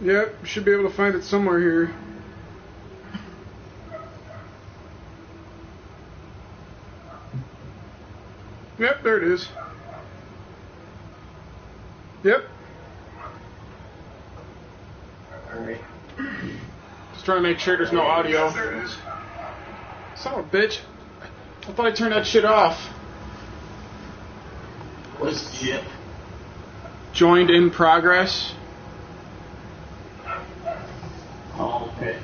Yep, should be able to find it somewhere here. Yep, there it is. Yep. Alright. Just trying to make sure there's no audio. There it is. Son of a bitch. I thought I turned that shit off. What is JIP? Joined in progress. Oh, okay.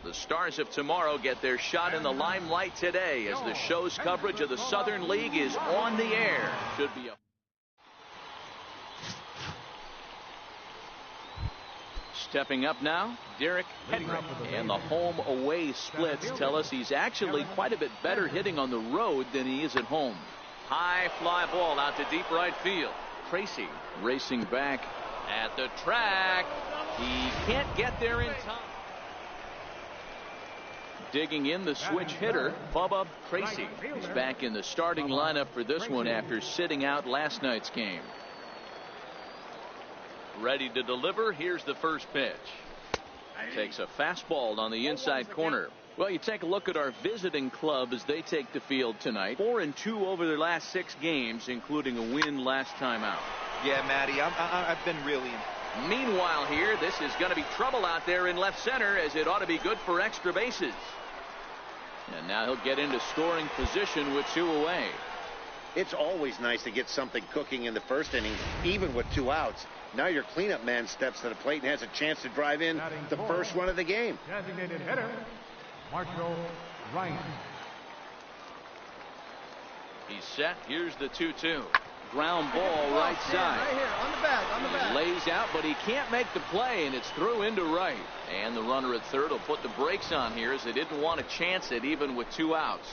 The stars of tomorrow get their shot in the limelight today as the show's coverage of the Southern League is on the air. Should be a stepping up now, Derek Hedrick, and the home-away splits tell us he's actually quite a bit better hitting on the road than he is at home. High fly ball out to deep right field. Tracy racing back at the track. He can't get there in time. Digging in the switch hitter, Bubba Tracy. He's back in the starting lineup for this one after sitting out last night's game. Ready to deliver. Here's the first pitch. Takes a fastball on the inside corner. Well, you take a look at our visiting club as they take the field tonight. 4-2 over their last 6 games, including a win last time out. Yeah, Matty, I've been really. Meanwhile here, this is going to be trouble out there in left center as it ought to be good for extra bases. And now he'll get into scoring position with 2 away. It's always nice to get something cooking in the first inning, even with 2 outs. Now your cleanup man steps to the plate and has a chance to drive in the first run of the game. Designated hitter, Marshall Ryan. He's set. Here's the 2-2. Ground ball right side. Right here, on the back. He lays out, but he can't make the play, and it's through into right. And the runner at third will put the brakes on here as they didn't want to chance it even with 2 outs.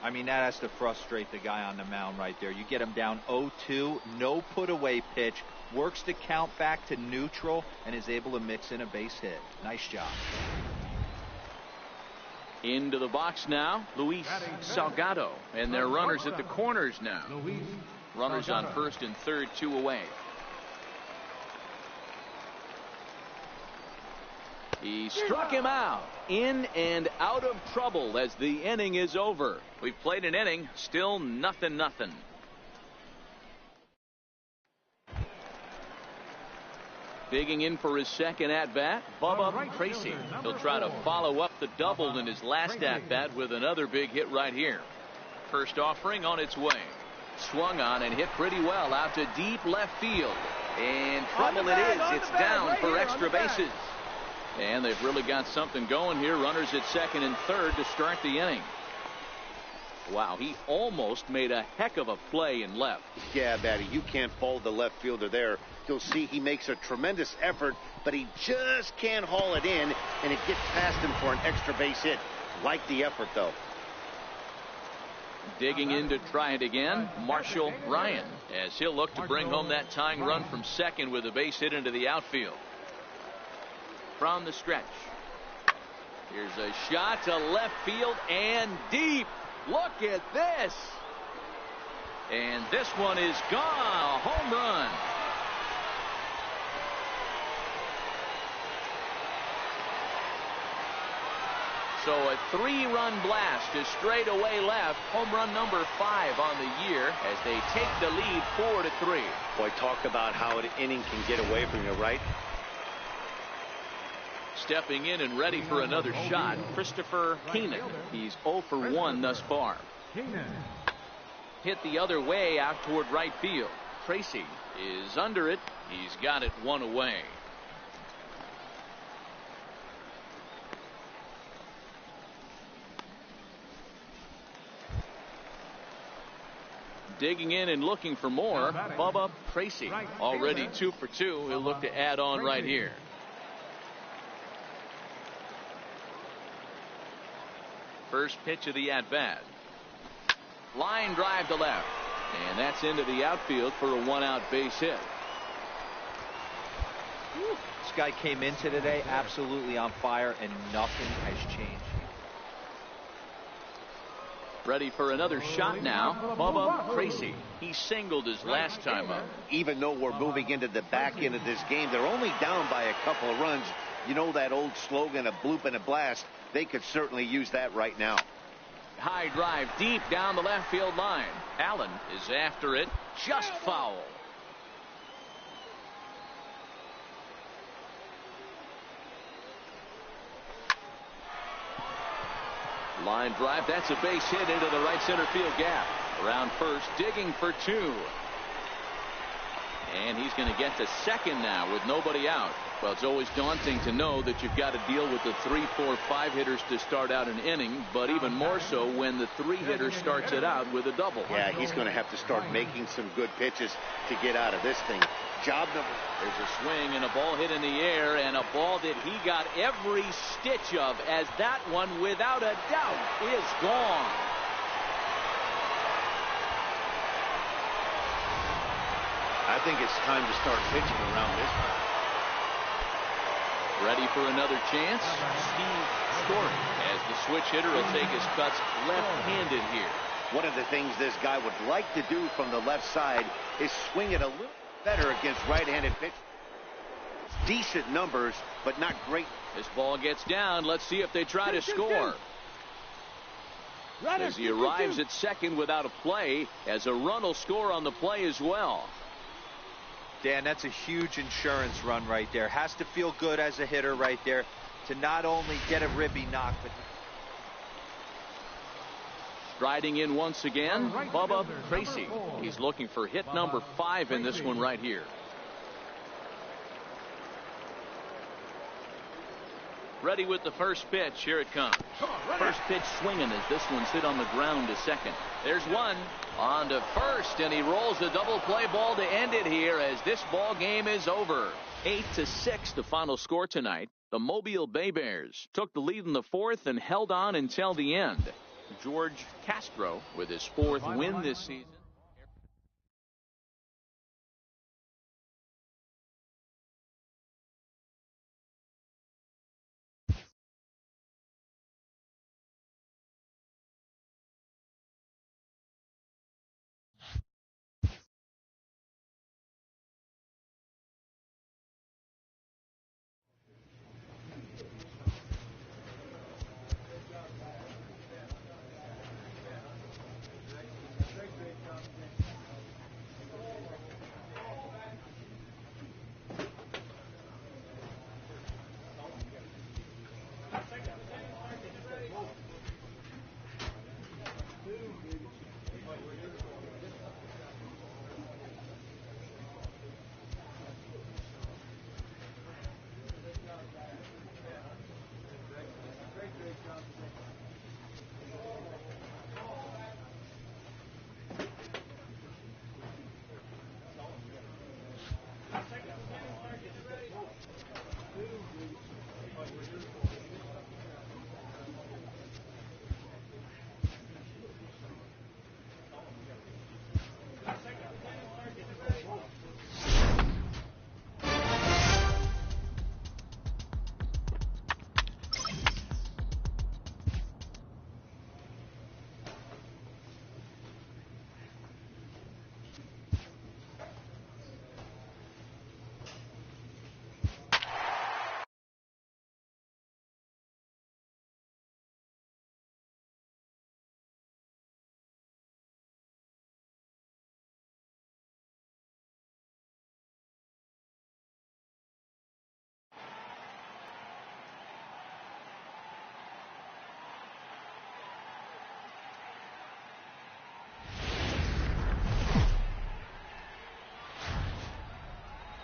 I mean, that has to frustrate the guy on the mound right there. You get him down 0-2, no put away pitch, works the count back to neutral, and is able to mix in a base hit. Nice job. Into the box now, Luis Salgado, and their runners at the corners now. Runners on first and third, 2 away. He struck him out. In and out of trouble as the inning is over. We've played an inning, still 0-0. Digging in for his second at-bat, Bubba Tracy. He'll try to follow up the double in his last at-bat with another big hit right here. First offering on its way. Swung on and hit pretty well out to deep left field. And trouble it is. It's down for extra bases. And they've really got something going here. Runners at second and third to start the inning. Wow, he almost made a heck of a play in left. Yeah, Batty, you can't fault the left fielder there. You'll see he makes a tremendous effort, but he just can't haul it in, and it gets past him for an extra base hit. Like the effort, though. Digging in to try it again, Marshall Ryan, as he'll look to bring home that tying run from second with a base hit into the outfield. From the stretch. Here's a shot to left field and deep. Look at this. And this one is gone. A home run. So a 3-run blast to straightaway left. Home run number 5 on the year as they take the lead 4-3. Boy, talk about how an inning can get away from you, right? Stepping in and ready for another shot, Christopher Keenan. He's 0 for 1 thus far. Hit the other way out toward right field. Tracy is under it. He's got it 1 away. Digging in and looking for more, Bubba Tracy. Already 2 for 2. He'll look to add on right here. First pitch of the at-bat. Line drive to left. And that's into the outfield for a 1-out base hit. This guy came into today absolutely on fire, and nothing has changed. Ready for another shot now, Bubba Tracy. He singled his last time up. Even though we're moving into the back end of this game, they're only down by a couple of runs. You know that old slogan, a bloop and a blast. They could certainly use that right now. High drive deep down the left field line. Allen is after it. Just foul. Line drive. That's a base hit into the right center field gap. Around first, digging for 2. And he's going to get to second now with nobody out. Well, it's always daunting to know that you've got to deal with the 3, 4, 5 hitters to start out an inning, but even more so when the 3-hitter starts it out with a double. Yeah, he's going to have to start making some good pitches to get out of this thing. Job number. There's a swing and a ball hit in the air, and a ball that he got every stitch of, as that one, without a doubt, is gone. I think it's time to start pitching around this one. Ready for another chance? Steve Story, as the switch hitter will take his cuts left-handed here. One of the things this guy would like to do from the left side is swing it a little better against right-handed pitch. Decent numbers, but not great. This ball gets down. Let's see if they try to score. As he arrives at second without a play, as a run will score on the play as well. Dan, that's a huge insurance run right there. Has to feel good as a hitter right there to not only get a ribby knock, but striding in once again, Bubba Tracy. He's looking for hit number 5 in this one right here. Ready with the first pitch. Here it comes. First pitch swinging as this one's hit on the ground to second. There's one on to first, and he rolls a double play ball to end it here as this ball game is over. 8-6 the final score tonight. The Mobile Bay Bears took the lead in the 4th and held on until the end. George Castro with his 4th win this season.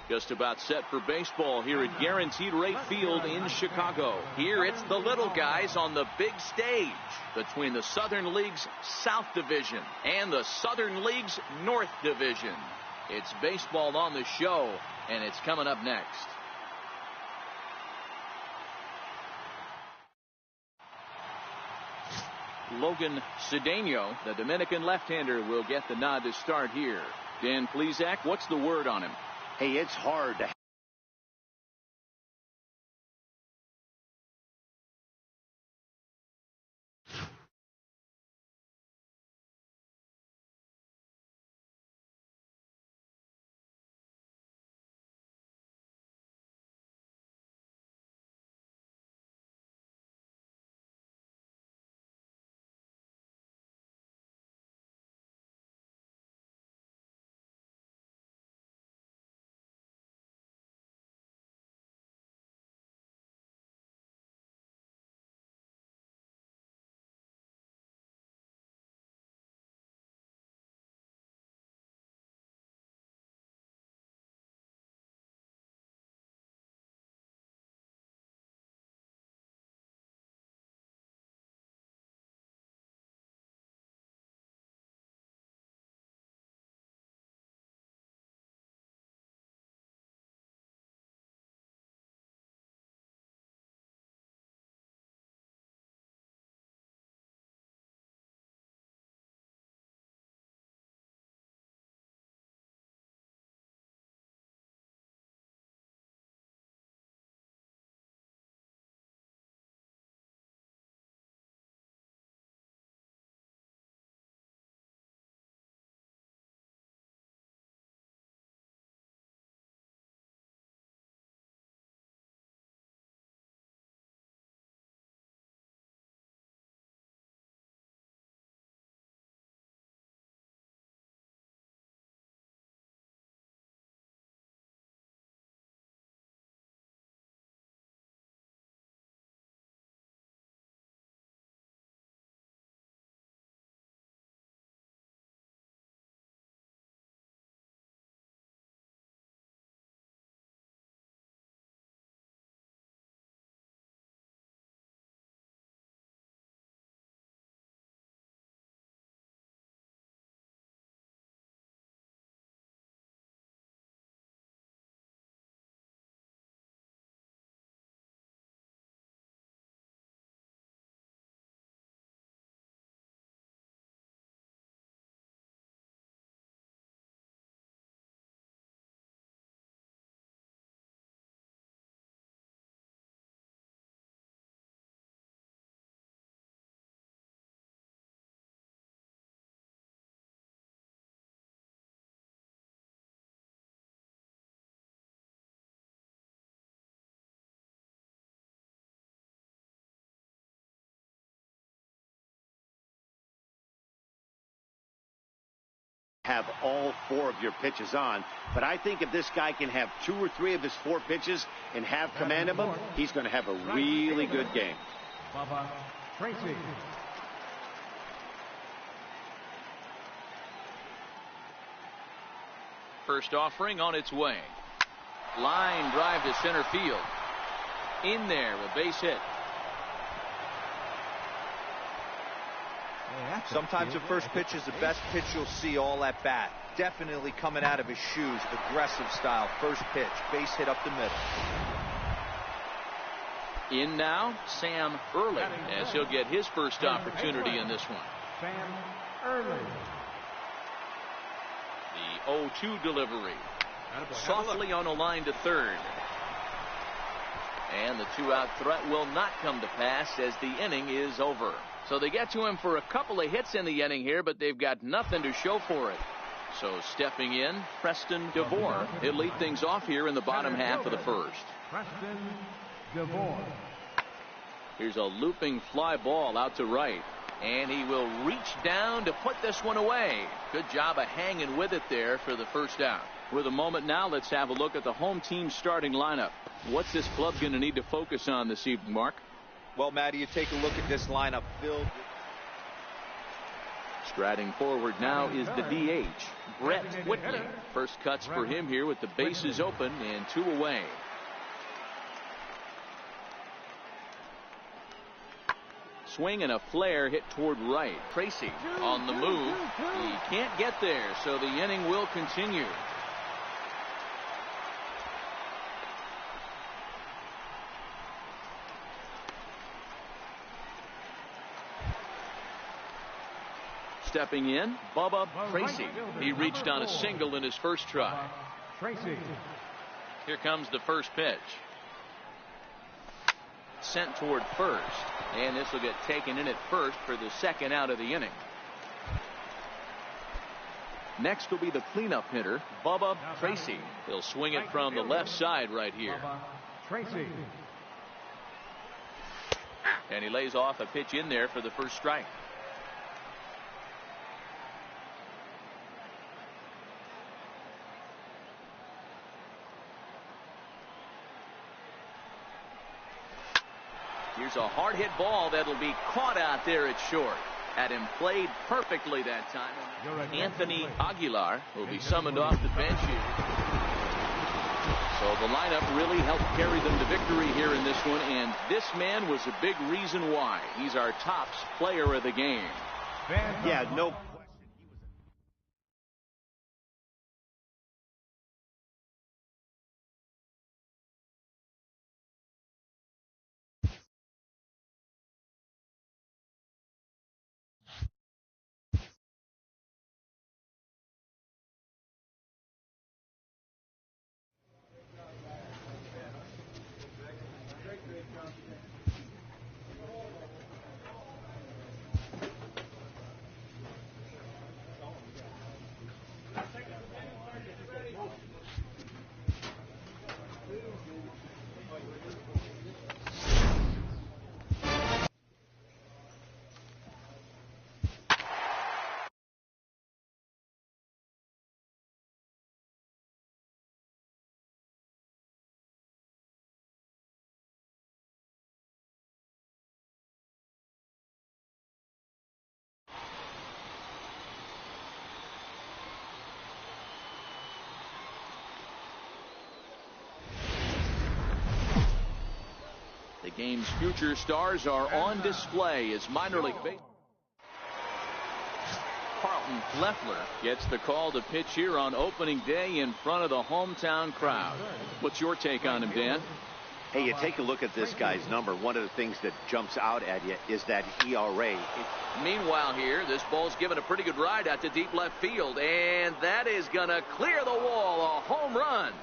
Just about set for baseball here at Guaranteed Rate Field in Chicago. Here it's the little guys on the big stage between the Southern League's South Division and the Southern League's North Division. It's baseball on the show, and it's coming up next. Logan Cedeno, the Dominican left-hander, will get the nod to start here. Dan Plesac, what's the word on him? Hey, it's hard to have all 4 of your pitches on, but I think if this guy can have 2 or 3 of his 4 pitches and have command of them, he's going to have a really good game. Tracy. First offering on its way. Line drive to center field. In there, a base hit. Sometimes the first pitch is the best pitch you'll see all at bat. Definitely coming out of his shoes. Aggressive style. First pitch. Base hit up the middle. In now, Sam Early, as he'll get his first opportunity in this one. Sam Early. The 0-2 delivery. Softly on a line to third. And the 2-out threat will not come to pass as the inning is over. So they get to him for a couple of hits in the inning here, but they've got nothing to show for it. So stepping in, Preston DeVore. He'll lead things off here in the bottom half of the first. Preston DeVore. Here's a looping fly ball out to right. And he will reach down to put this one away. Good job of hanging with it there for the first out. With a moment now, let's have a look at the home team starting lineup. What's this club going to need to focus on this evening, Mark? Well, Matty, you take a look at this lineup filled Striding forward now is the DH, Brett Whitley. First cuts for him here with the bases open and 2 away. Swing and a flare hit toward right. Tracy on the move. He can't get there, so the inning will continue. Stepping in, Bubba Tracy. He reached on a single in his first try. Tracy. Here comes the first pitch. Sent toward first, and this will get taken in at first for the second out of the inning. Next will be the cleanup hitter, Bubba Tracy. He'll swing it from the left side right here. Tracy. And he lays off a pitch in there for the first strike. Here's a hard hit ball that'll be caught out there at short. Had him played perfectly that time. Anthony Aguilar will be summoned off the bench here. So the lineup really helped carry them to victory here in this one, and this man was a big reason why. He's our top player of the game. Yeah, no. The game's future stars are on display as minor league baseball. Carlton Leffler gets the call to pitch here on opening day in front of the hometown crowd. What's your take on him, Dan? Hey, you take a look at this guy's number. One of the things that jumps out at you is that ERA. Meanwhile here, this ball's given a pretty good ride out to deep left field, and that is going to clear the wall. A home run.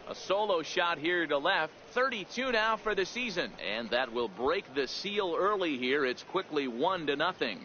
A solo shot here to left. 32 now for the season, and that will break the seal early here. It's quickly 1-0.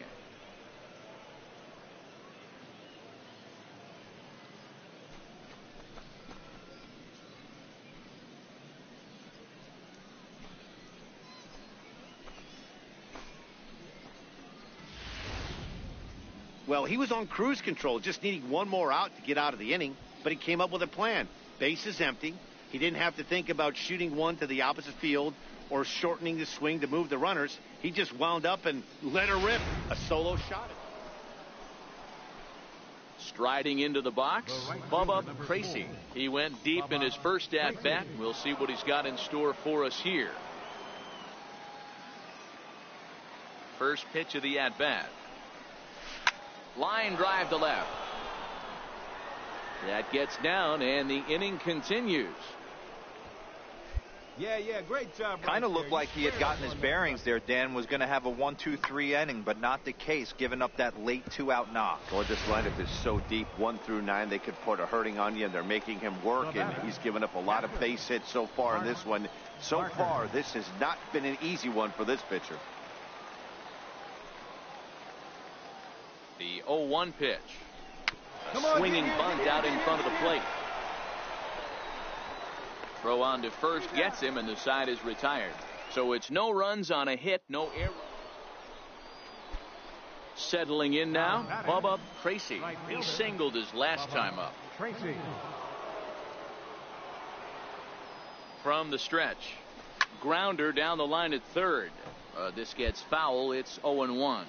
Well, he was on cruise control, just needing one more out to get out of the inning, but he came up with a plan. Base is empty. He didn't have to think about shooting one to the opposite field or shortening the swing to move the runners. He just wound up and let her rip. A solo shot. Striding into the box, Bubba Tracy. He went deep in his first at-bat. We'll see what he's got in store for us here. First pitch of the at-bat. Line drive to left. That gets down, and the inning continues. Yeah, great job. Kind of looked like he had gotten his bearings there. Dan was going to have a 1-2-3 inning, but not the case, giving up that late 2-out knock. Boy, this lineup is so deep, 1 through 9. They could put a hurting on you, and they're making him work, and he's given up a lot of base hits so far in this one. So far, this has not been an easy one for this pitcher. The 0-1 pitch. A swinging bunt out in front of the plate. Throw on to first gets him, and the side is retired. So it's no runs on a hit, no error. Settling in now, Bubba Tracy. He singled his last time up. Tracy. From the stretch. Grounder down the line at third. This gets foul. It's 0-1.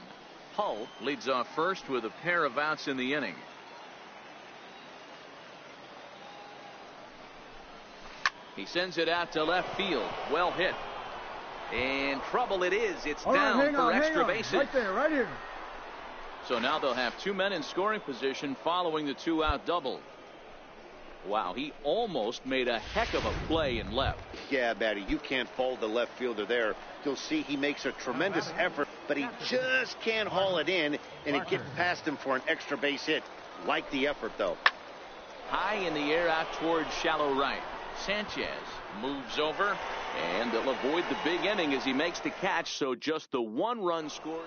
Hull leads off first with a pair of outs in the inning. He sends it out to left field. Well hit. And trouble it is. It's down for extra bases. Right there, right here. So now they'll have two men in scoring position following the two-out double. Wow, he almost made a heck of a play in left. Yeah, Matty, you can't fault the left fielder there. You'll see he makes a tremendous effort, but he just can't haul it in, and it gets past him for an extra base hit. Like the effort, though. High in the air out towards shallow right. Sanchez moves over, and they'll avoid the big inning as he makes the catch, so just the one-run score.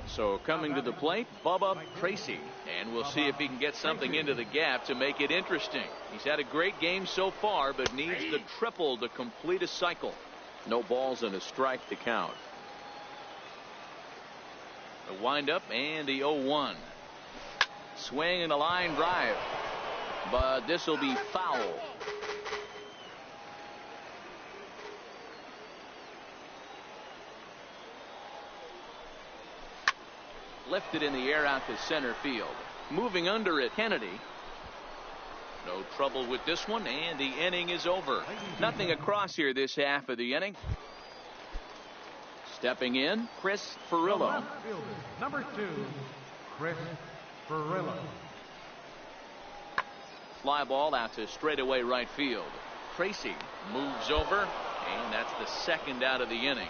So coming to the plate, Bubba Tracy, and we'll see if he can get something into the gap to make it interesting. He's had a great game so far, but needs the triple to complete a cycle. No balls and a strike to count. The windup and the 0-1. Swing and a line drive, but this will be foul. Lifted in the air out to center field. Moving under it, Kennedy. No trouble with this one, and the inning is over. Nothing across here this half of the inning. Stepping in, Chris Ferrillo. Number 2, Chris Ferrillo. Fly ball out to straightaway right field. Tracy moves over, and that's the second out of the inning.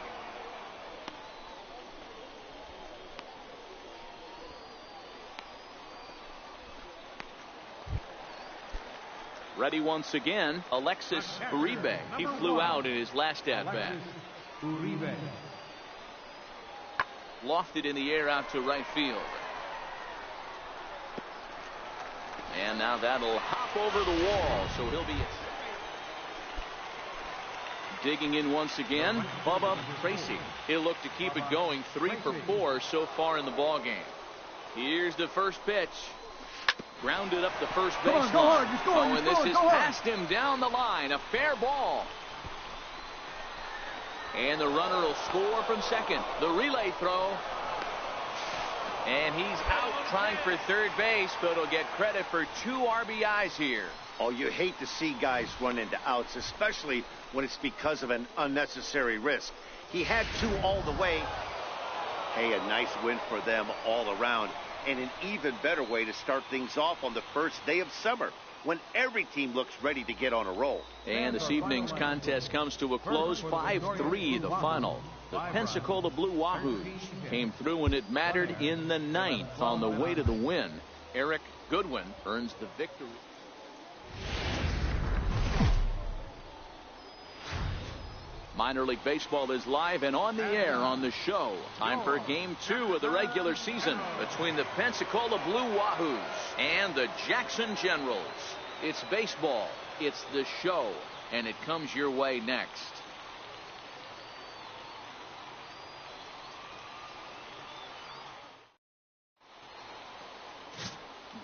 Ready once again, Alexis Uribe. He flew out in his last at-bat. Lofted in the air out to right field. And now that'll hop over the wall, so he'll be digging in once again. Bubba Tracy. He'll look to keep it going. 3 for 4 so far in the ball game. Here's the first pitch. Grounded up the first baseline. And this is past him down the line. A fair ball. And the runner will score from second. The relay throw. And he's out trying for third base, but he'll get credit for 2 RBIs here. Oh, you hate to see guys run into outs, especially when it's because of an unnecessary risk. He had 2 all the way. Hey, a nice win for them all around. And an even better way to start things off on the first day of summer, when every team looks ready to get on a roll. And this evening's contest comes to a close, 5-3 the final. The Pensacola Blue Wahoos came through when it mattered in the 9th on the way to the win. Eric Goodwin earns the victory. Minor League Baseball is live and on the air on the show. Time for Game 2 of the regular season between the Pensacola Blue Wahoos and the Jackson Generals. It's baseball, it's the show, and it comes your way next.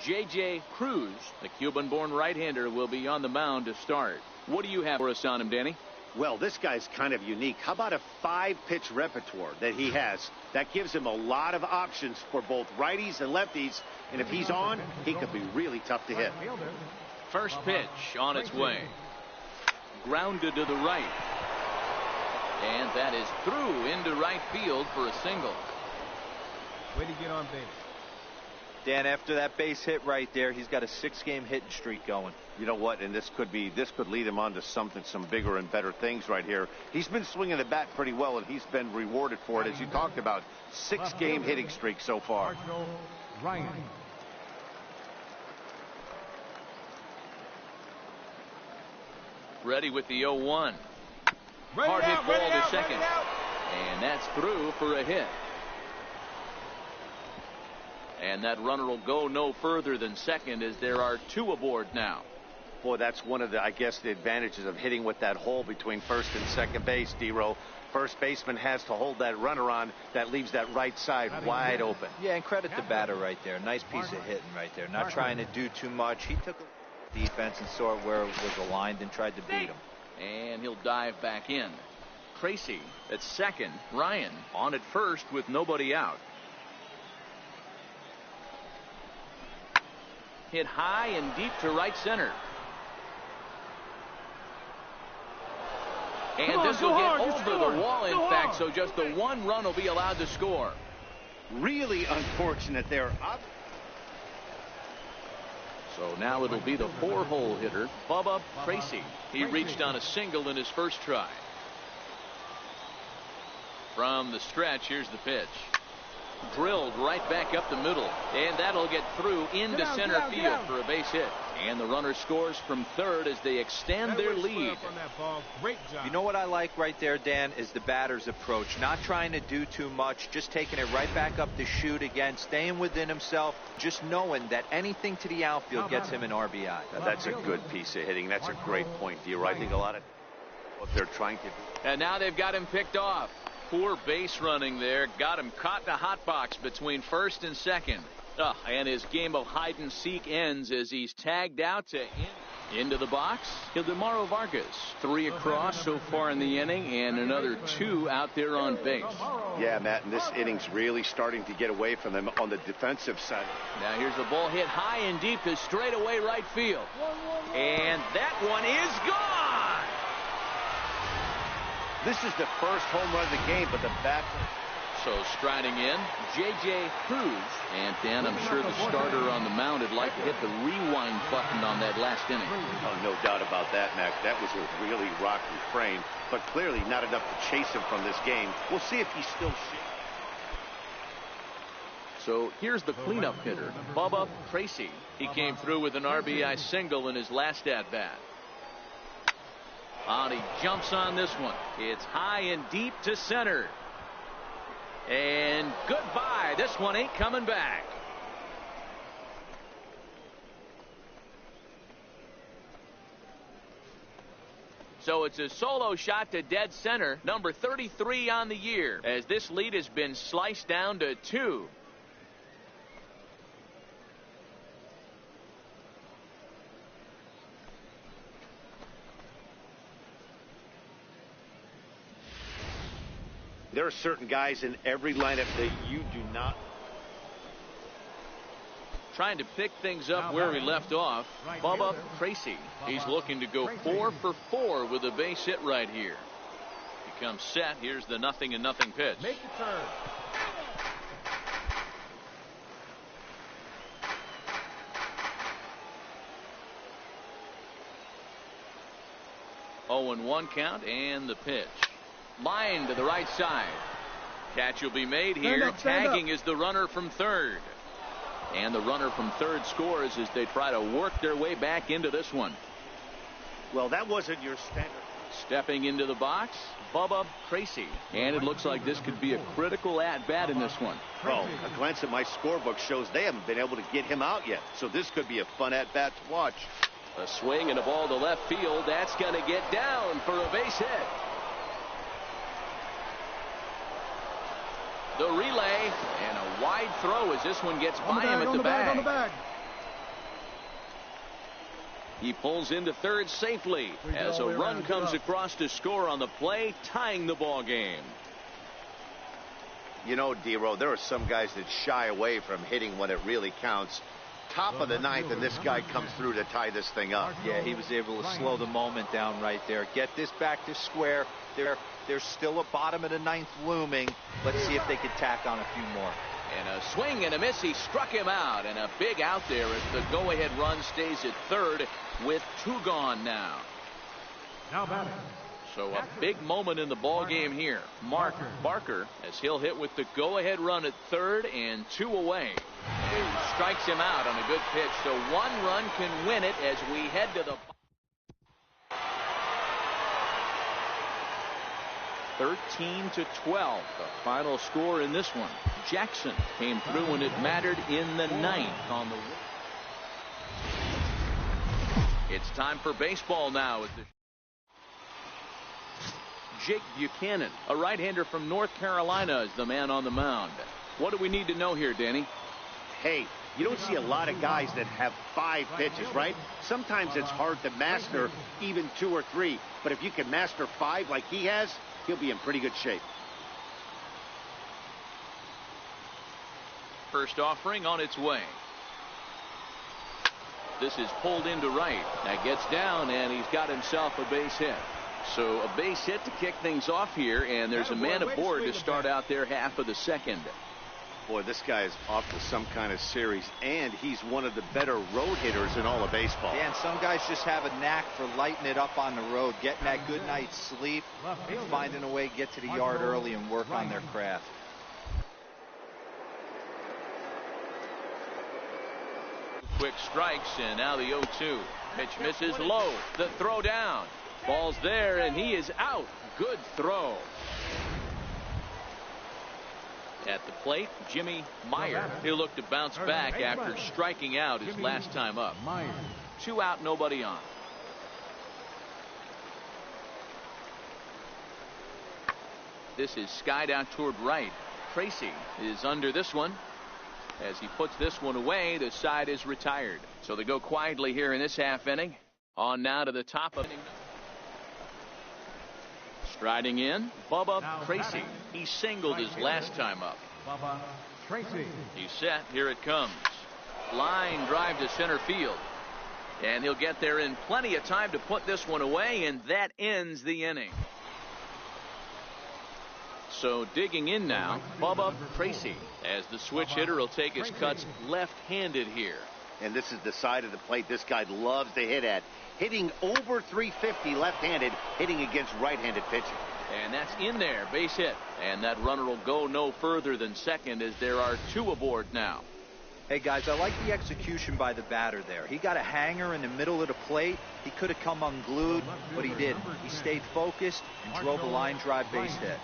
J.J. Cruz, the Cuban-born right-hander, will be on the mound to start. What do you have for us on him, Danny? Well, this guy's kind of unique. How about a 5-pitch repertoire that he has? That gives him a lot of options for both righties and lefties. And if he's on, he could be really tough to hit. First pitch on its way. Grounded to the right. And that is through into right field for a single. Way to get on base. Dan, after that base hit right there, he's got a 6-game hitting streak going. You know what? And this could lead him on to some bigger and better things right here. He's been swinging the bat pretty well, and he's been rewarded for it, as you talked about. 6-game hitting streak so far. Ryan. Ready with the 0-1. Hard hit ball to second. And that's through for a hit. And that runner will go no further than second, as there are 2 aboard now. Boy, that's one of the, I guess, the advantages of hitting with that hole between first and second base, D-Row. First baseman has to hold that runner on. That leaves that right side wide open. Yeah, and credit the batter right there. Nice piece of hitting right there. Not trying to do too much. He took defense and saw where it was aligned and tried to beat him. And he'll dive back in. Tracy at second. Ryan on at first with nobody out. Hit high and deep to right center. And this will get over the wall, in fact, so just the one run will be allowed to score. Really unfortunate there. So now it'll be the 4-hole hitter, Bubba Tracy. He reached on a single in his first try. From the stretch, here's the pitch. Drilled right back up the middle, and that'll get through into center field for a base hit. And the runner scores from third as they extend their lead. Great job. You know what I like right there, Dan, is the batter's approach. Not trying to do too much, just taking it right back up the chute again, staying within himself, just knowing that anything to the outfield gets him an RBI. Now, that's a good piece of hitting. That's a great point, Dero. I think a lot of what they're trying to do. And now they've got him picked off. Poor base running there. Got him caught in a hot box between first and second. And his game of hide and seek ends as he's tagged out to into the box. Ildemaro Vargas, 3 across so far in the inning, and another 2 out there on base. Yeah, Matt, and this inning's really starting to get away from them on the defensive side. Now here's the ball hit high and deep to straightaway right field. And that one is gone. This is the first home run of the game, but the bat. So striding in, J.J. Cruz. And Dan, I'm sure the starter on the mound would like to hit the rewind button on that last inning. Oh, no doubt about that, Mac. That was a really rocky frame, but clearly not enough to chase him from this game. We'll see if he's still shaking. So here's the cleanup hitter, Bubba Tracy. He came through with an RBI single in his last at-bat. And he jumps on this one. It's high and deep to center. And goodbye. This one ain't coming back. So it's a solo shot to dead center, number 33 on the year, as this lead has been sliced down to 2. There are certain guys in every lineup that you do not. Trying to pick things up where he left off, Bubba Tracy. He's looking to go 4 for 4 with a base hit right here. He comes set. Here's the 0-0 pitch. Make the turn. Oh, 0-1 count, and the pitch. Line to the right side. Catch will be made here. Tagging is the runner from third. And the runner from third scores as they try to work their way back into this one. Well, that wasn't your standard. Stepping into the box, Bubba Tracy. And it looks like this could be a critical at-bat in this one. Well, a glance at my scorebook shows they haven't been able to get him out yet. So this could be a fun at-bat to watch. A swing and a ball to left field. That's going to get down for a base hit. The relay and a wide throw as this one gets by him at the bag. He pulls into third safely as a run comes across to score on the play, tying the ball game. You know, Dero, there are some guys that shy away from hitting when it really counts. Top of the ninth, and this guy comes through to tie this thing up. Yeah, he was able to slow the moment down right there. Get this back to square. There's still a bottom of the ninth looming. Let's see if they can tack on a few more. And a swing and a miss. He struck him out, and a big out there as the go-ahead run stays at third with 2 gone now. Now batting. So a big moment in the ball game here. Mark Barker, as he'll hit with the go-ahead run at third and 2 away. Strikes him out on a good pitch. So 1 run can win it as we head to the 13-12, the final score in this one. Jackson came through when it mattered in the 9th on the. It's time for baseball now. Jake Buchanan, a right-hander from North Carolina, is the man on the mound. What do we need to know here, Danny? Hey, You don't see a lot of guys that have 5 pitches, right? Sometimes it's hard to master even 2 or 3. But if you can master 5 like he has, he'll be in pretty good shape. First offering on its way. This is pulled into right. That gets down, and he's got himself a base hit. So a base hit to kick things off here, and there's a man aboard to start out their half of the second. Boy, this guy is off to some kind of series, and he's one of the better road hitters in all of baseball. Yeah, and some guys just have a knack for lighting it up on the road, getting that good night's sleep, and finding a way to get to the yard early and work on their craft. Quick strikes, and now the 0-2. Pitch misses low. The throw down. Ball's there, and he is out. Good throw. At the plate, Jimmy Meyer. He'll look to bounce back after striking out his last time up. 2 out, nobody on. This is skied out toward right. Tracy is under this one. As he puts this one away, the side is retired. So they go quietly here in this half inning. On now to the top of inning. Striding in, Bubba Tracy. He singled his last time up. Bubba Tracy. He's set. Here it comes. Line drive to center field. And he'll get there in plenty of time to put this one away, and that ends the inning. So digging in now, Bubba Tracy, as the switch hitter will take his cuts left-handed here. And this is the side of the plate this guy loves to hit at. Hitting over 350 left-handed, hitting against right-handed pitching. And that's in there, base hit. And that runner will go no further than second as there are 2 aboard now. Hey guys, I like the execution by the batter there. He got a hanger in the middle of the plate. He could have come unglued, but he didn't. He stayed focused and drove a line drive base hit.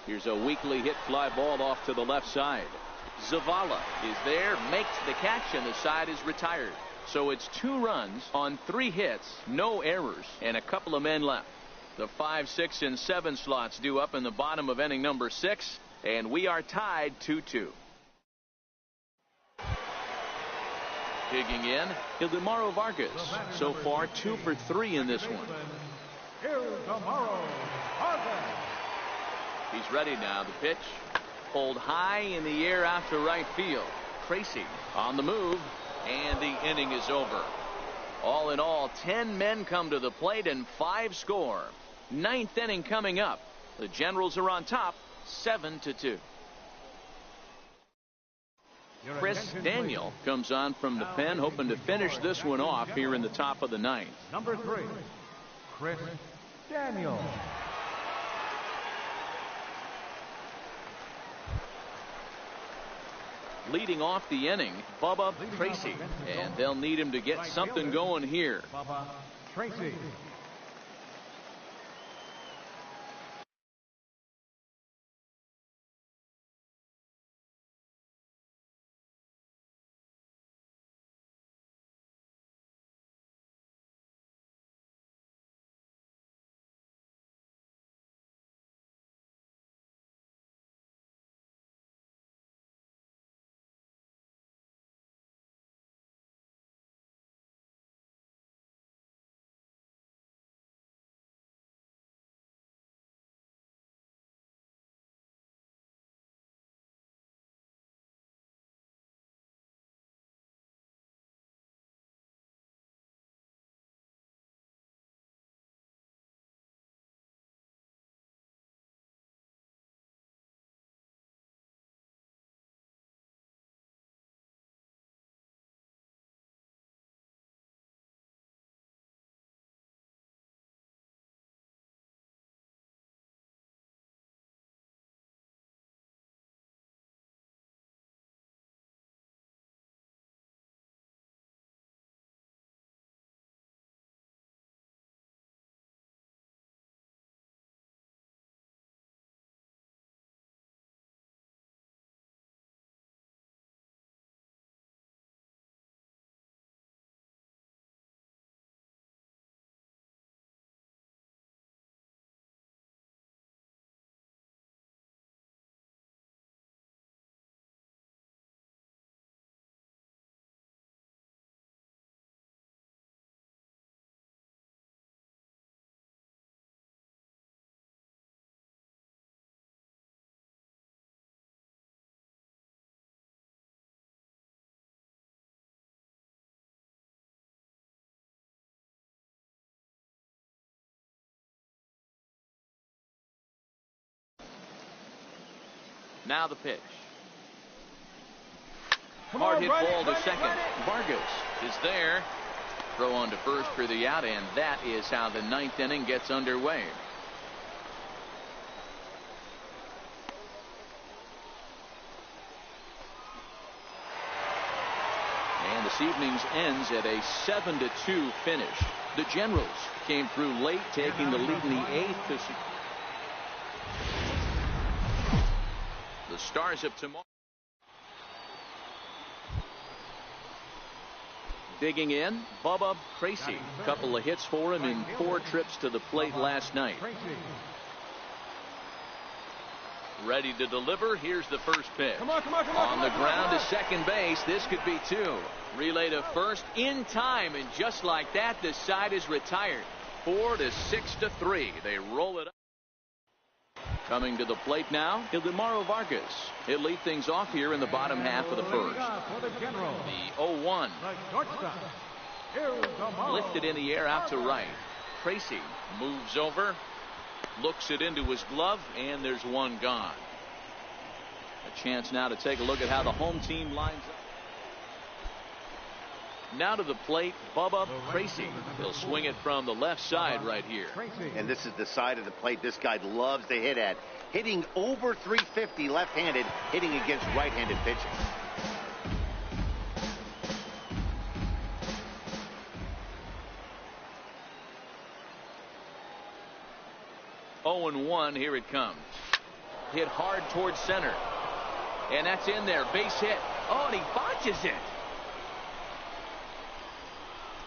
Here's a weakly hit fly ball off to the left side. Zavala is there, makes the catch, and the side is retired. So it's 2 runs on 3 hits, no errors, and a couple of men left. The 5, 6, and 7 slots due up in the bottom of inning number 6, and we are tied 2-2. Digging in, Ildemaro Vargas. So far 2 for 3 in this one. Ildemaro Vargas. He's ready now. The pitch pulled high in the air out to right field. Tracy on the move, and the inning is over. All in all, 10 men come to the plate and 5 score. 9th inning coming up. The Generals are on top, 7-2. Chris Daniel comes on from the pen, hoping to finish this one off here in the top of the 9th. Number 3, Chris Daniel. Leading off the inning, Bubba Tracy, and they'll need him to get something going here. Bubba Tracy. Now the pitch. Hard hit ball to second. Vargas is there. Throw on to first for the out, and that is how the ninth inning gets underway. And this evening's ends at a 7-2 finish. The Generals came through late, taking the lead in the eighth. The Stars of tomorrow. Digging in, Bubba Tracy. A couple of hits for him in 4 trips to the plate last night. Ready to deliver. Here's the first pitch. On the ground to second base. This could be 2. Relay to first in time, and just like that, the side is retired. 4-6-3. They roll it up. Coming to the plate now, Ildemaro Vargas. He'll lead things off here in the bottom half of the first. The 0-1. Lifted in the air out to right. Tracy moves over, looks it into his glove, and there's one gone. A chance now to take a look at how the home team lines up. Now to the plate, Bubba Tracy. He'll swing it from the left side right here. And this is the side of the plate this guy loves to hit at. Hitting over 350 left-handed, hitting against right-handed pitching. Oh and 1, here it comes. Hit hard towards center. And that's in there. Base hit. Oh, and he botches it.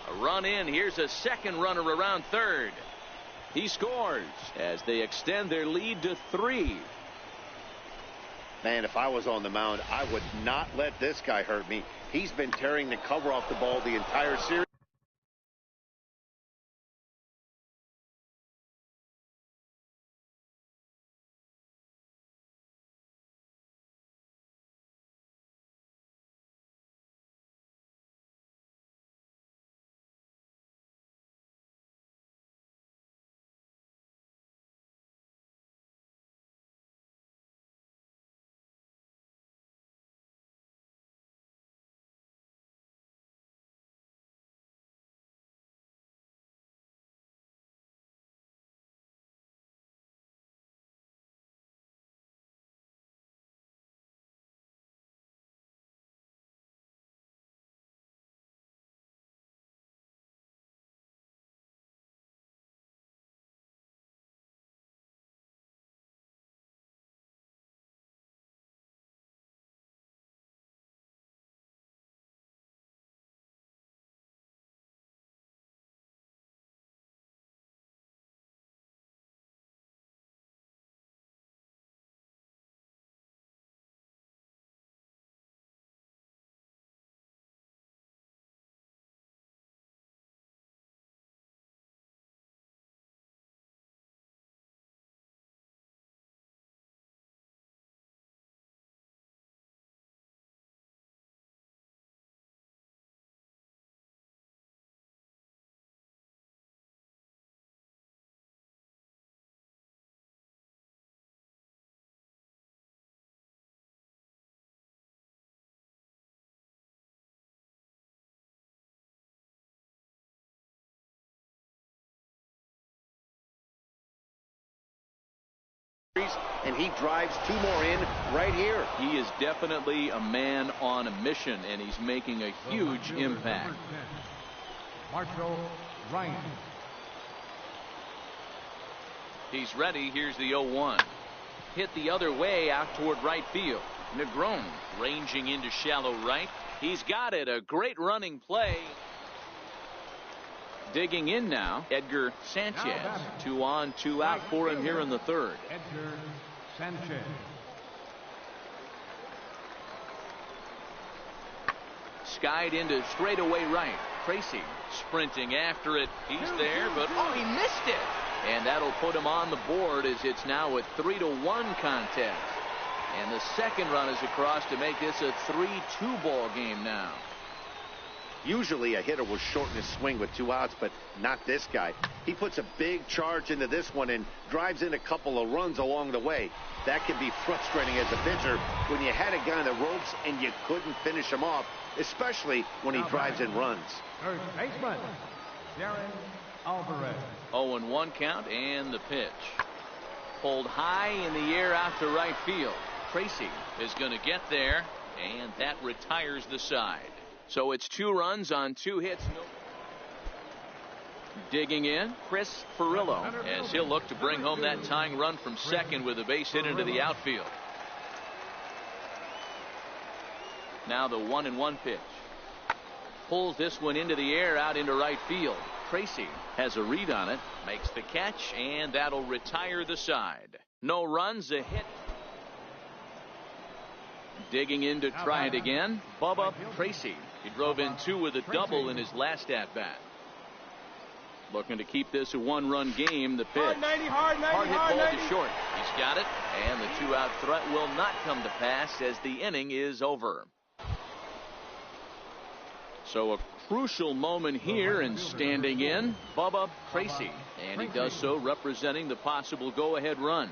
A run in. Here's a second runner around third. He scores as they extend their lead to 3. Man, if I was on the mound, I would not let this guy hurt me. He's been tearing the cover off the ball the entire series. And he drives 2 more in right here. He is definitely a man on a mission, and he's making a huge impact. Marshall Ryan. He's ready. Here's the 0-1. Hit the other way out toward right field. Negron ranging into shallow right. He's got it. A great running play. Digging in now, Edgar Sanchez. 2 on, 2 out for him here in the third. Edgar Sanchez. Skied into straightaway right. Tracy sprinting after it. He's there, but oh, he missed it. And that'll put him on the board as it's now a 3-1 contest. And the second run is across to make this a 3-2 ball game now. Usually a hitter will shorten his swing with 2 outs, but not this guy. He puts a big charge into this one and drives in a couple of runs along the way. That can be frustrating as a pitcher when you had a guy on the ropes and you couldn't finish him off, especially when he drives in runs. First baseman, Darren Alvarez. 0-1 count and the pitch. Pulled high in the air out to right field. Tracy is going to get there, and that retires the side. So it's 2 runs on 2 hits. Digging in, Chris Ferrillo, as he'll look to bring home that tying run from second with a base hit into the outfield. Now the 1-1 pitch. Pulls this one into the air out into right field. Tracy has a read on it, makes the catch, and that'll retire the side. No runs, a hit. Digging in to try it again, Bubba Tracy. He drove in 2 with a double in his last at-bat. Looking to keep this a 1-run game. The pitch. Hard hit ball to short. He's got it, and the 2-out threat will not come to pass as the inning is over. So a crucial moment here, and standing in, Bubba Tracy. And he does so representing the possible go-ahead run.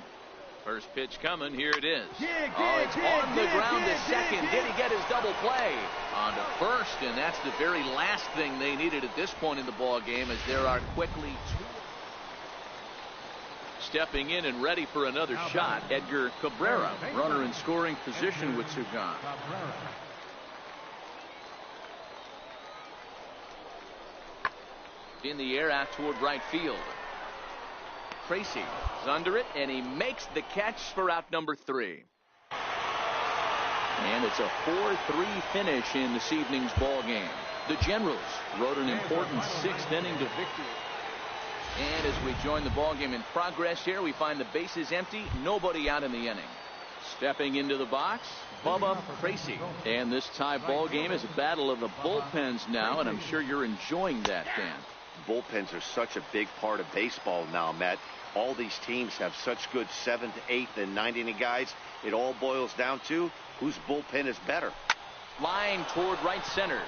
First pitch coming. Here it is. It's on the ground to second. Did he get his double play? On to first, and that's the very last thing they needed at this point in the ball game, as there are quickly 2. Stepping in and ready for another shot, Edgar Cabrera, runner in scoring position with 2 gone. In the air out toward right field. Tracy is under it, and he makes the catch for out number 3. And it's a 4-3 finish in this evening's ball game. The Generals rode an important 6th inning to victory. And as we join the ball game in progress here, we find the bases empty, nobody out in the inning. Stepping into the box, Bubba Tracy. And this tie ball game is a battle of the bullpens now, and I'm sure you're enjoying that, Dan. Bullpens are such a big part of baseball now, Matt. All these teams have such good 7th, 8th, and 9th inning guys. It all boils down to whose bullpen is better. Line toward right center.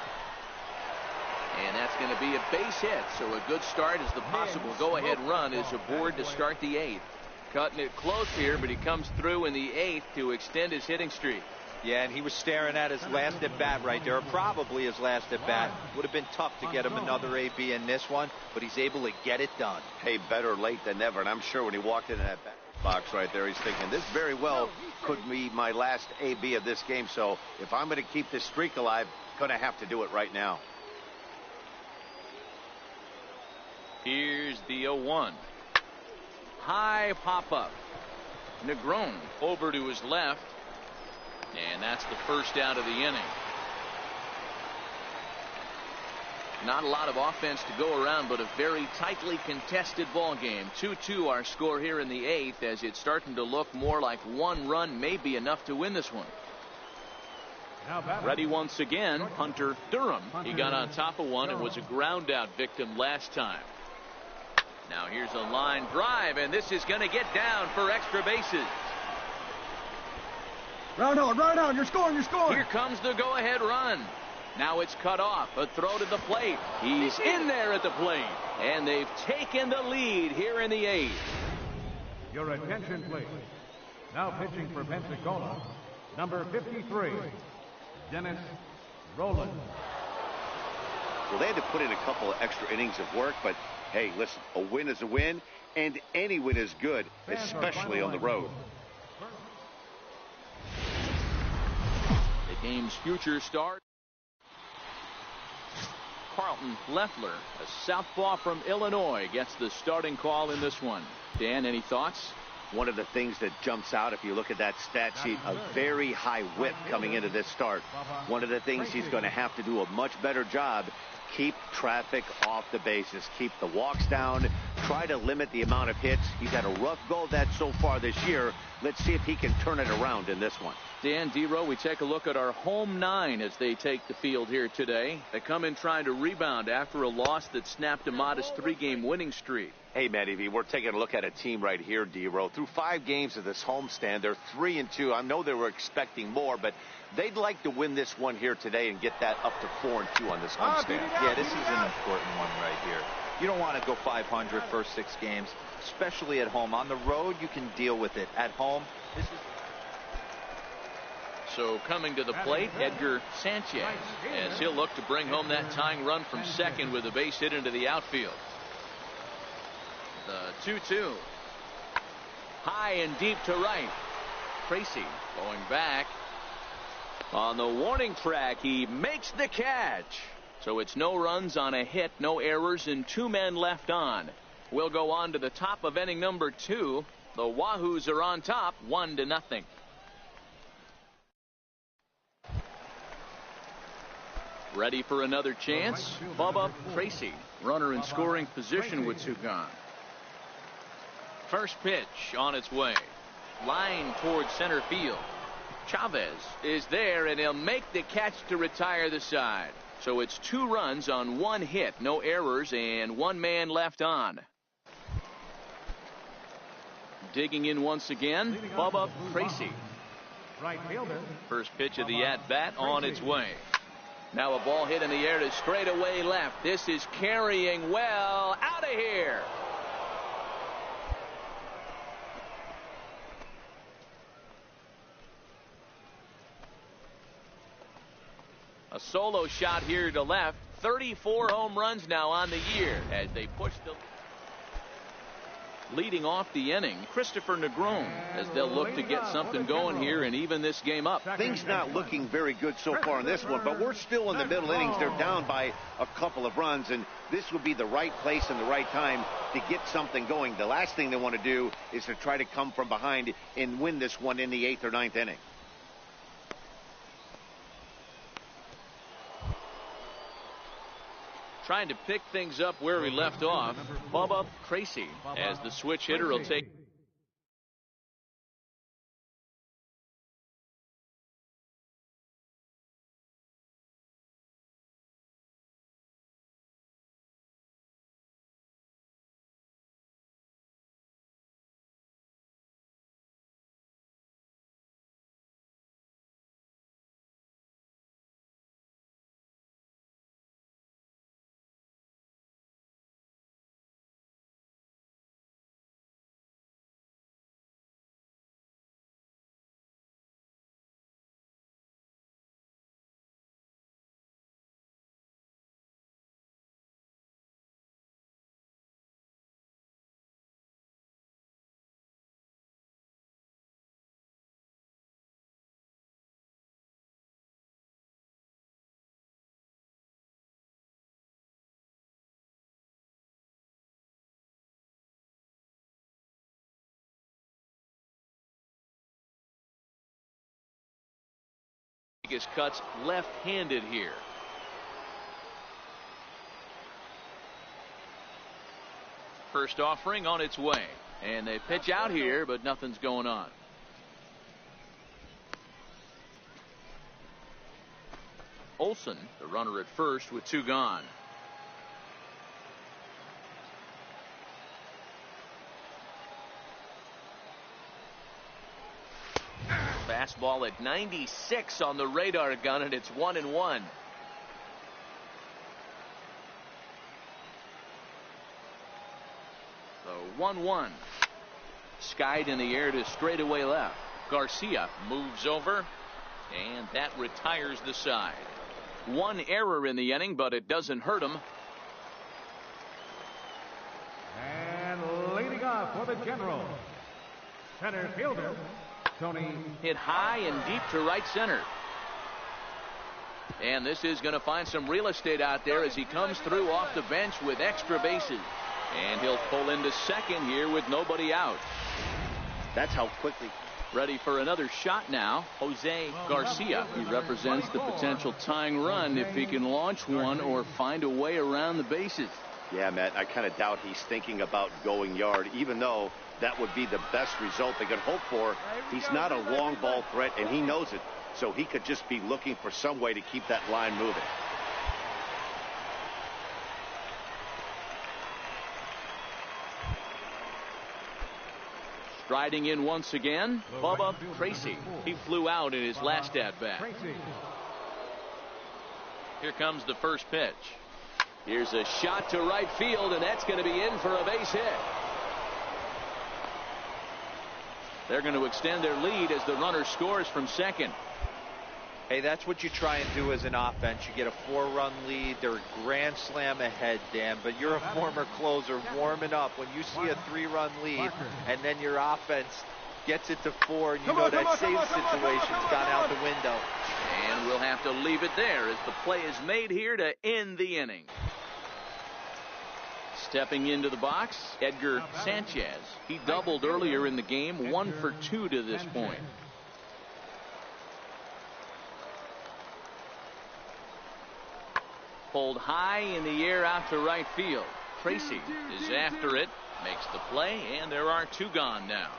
And that's going to be a base hit. So a good start as the possible go-ahead run is aboard to start the 8th. Cutting it close here, but he comes through in the 8th to extend his hitting streak. Yeah, and he was staring at his last at-bat right there, or probably his last at-bat. Would have been tough to get him another AB in this one, but he's able to get it done. Hey, better late than never, and I'm sure when he walked into that box right there, he's thinking, this very well could be my last AB of this game, so if I'm going to keep this streak alive, I'm going to have to do it right now. Here's the 0-1. High pop-up. Negron over to his left. And that's the first out of the inning. Not a lot of offense to go around, but a very tightly contested ball game. 2-2 our score here in the 8th, as it's starting to look more like 1 run may be enough to win this one. Ready once again, Hunter Durham. He got on top of one and was a ground out victim last time. Now here's a line drive, and this is going to get down for extra bases. Round on, you're scoring. Here comes the go-ahead run. Now it's cut off. A throw to the plate. He's in there at the plate. And they've taken the lead here in the 8th. Your attention, please. Now pitching for Pensacola, number 53, Dennis Roland. Well, they had to put in a couple of extra innings of work, but hey, listen, a win is a win, and any win is good, especially on the road. The game's future start. Carlton Leffler, a southpaw from Illinois, gets the starting call in this one. Dan, any thoughts? One of the things that jumps out if you look at that stat sheet, a very high whip coming into this start. One of the things he's going to have to do a much better job, keep traffic off the bases, keep the walks down, try to limit the amount of hits. He's had a rough go of that so far this year. Let's see if he can turn it around in this one. Dan, D-Row, we take a look at our home 9 as they take the field here today. They come in trying to rebound after a loss that snapped a modest 3-game winning streak. Hey, Matty V, we're taking a look at a team right here, D-Row. Through 5 games of this homestand, they're 3-2. I know they were expecting more, but they'd like to win this one here today and get that up to 4-2 on this homestand. Yeah, this is an important one right here. You don't want to go 500 first 6 games, especially at home. On the road, you can deal with it. At home, this is... So coming to the plate, Edgar Sanchez, as he'll look to bring home that tying run from second with a base hit into the outfield. The 2-2. High and deep to right. Tracy going back. On the warning track, he makes the catch. So it's no runs on a hit, no errors, and 2 men left on. We'll go on to the top of inning number 2. The Wahoos are on top, 1-0. Ready for another chance? Bubba Tracy, runner in scoring position with 2 gone. First pitch on its way. Line towards center field. Chavez is there, and he'll make the catch to retire the side. So it's 2 runs on 1 hit, no errors, and 1 man left on. Digging in once again, Bubba Tracy. Right fielder. First pitch of the at-bat on its way. Now a ball hit in the air to straightaway left. This is carrying well. Out of here. A solo shot here to left. 34 home runs now on the year as they push the... Leading off the inning, Christopher Negron, as they'll look to get something going here and even this game up. Things not looking very good so far in this one, but we're still in the middle innings. They're down by a couple of runs, and this would be the right place and the right time to get something going. The last thing they want to do is to try to come from behind and win this one in the 8th or 9th inning. Trying to pick things up where we left off, Bubba Tracy, as the switch hitter will take. His cuts left-handed here. First offering on its way, and they pitch out here, but nothing's going on. Olson, the runner at first with 2 gone. Fastball at 96 on the radar gun, and it's 1-1. The 1-1. Skied in the air to straightaway left. Garcia moves over, and that retires the side. 1 error in the inning, but it doesn't hurt him. And leading off for the General, center fielder, Tony. Hit high and deep to right center. And this is going to find some real estate out there as he comes through off the bench with extra bases. And he'll pull into second here with nobody out. That's how quickly. Ready for another shot now, Jose Garcia. He represents the potential tying run if he can launch one or find a way around the bases. Yeah, Matt, I kind of doubt he's thinking about going yard, even though that would be the best result they could hope for. He's not a long ball threat, and he knows it. So he could just be looking for some way to keep that line moving. Striding in once again, Bubba Tracy. He flew out in his last at-bat. Here comes the first pitch. Here's a shot to right field, and that's going to be in for a base hit. They're going to extend their lead as the runner scores from second. Hey, that's what you try and do as an offense. You get a 4-run lead. They're a grand slam ahead, Dan, but you're a former closer warming up. When you see a 3-run lead and then your offense gets it to 4, and you know that save situation's gone out the window. And we'll have to leave it there as the play is made here to end the inning. Stepping into the box, Edgar Sanchez. He doubled earlier in the game, 1 for 2 to this point. Pulled high in the air out to right field. Tracy is after it, makes the play, and there are 2 gone now.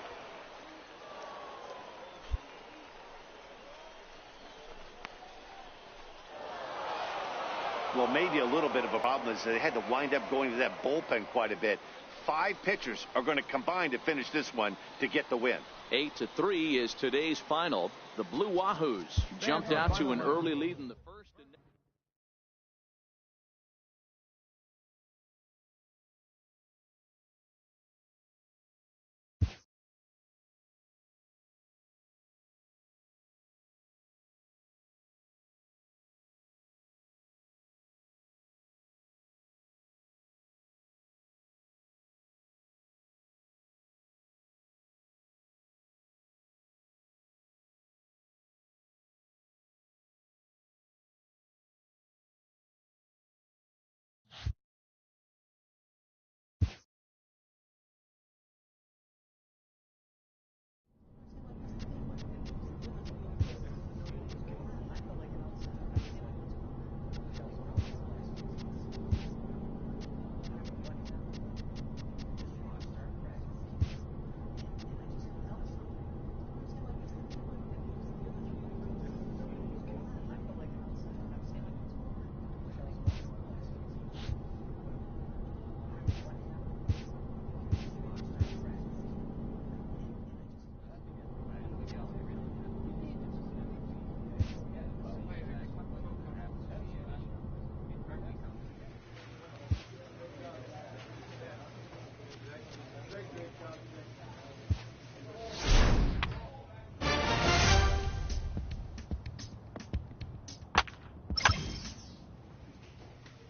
Well, maybe a little bit of a problem is they had to wind up going to that bullpen quite a bit. 5 pitchers are going to combine to finish this one to get the win. 8-3 is today's final. The Blue Wahoos jumped out to an early lead in the first.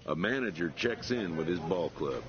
A manager checks in with his ball club.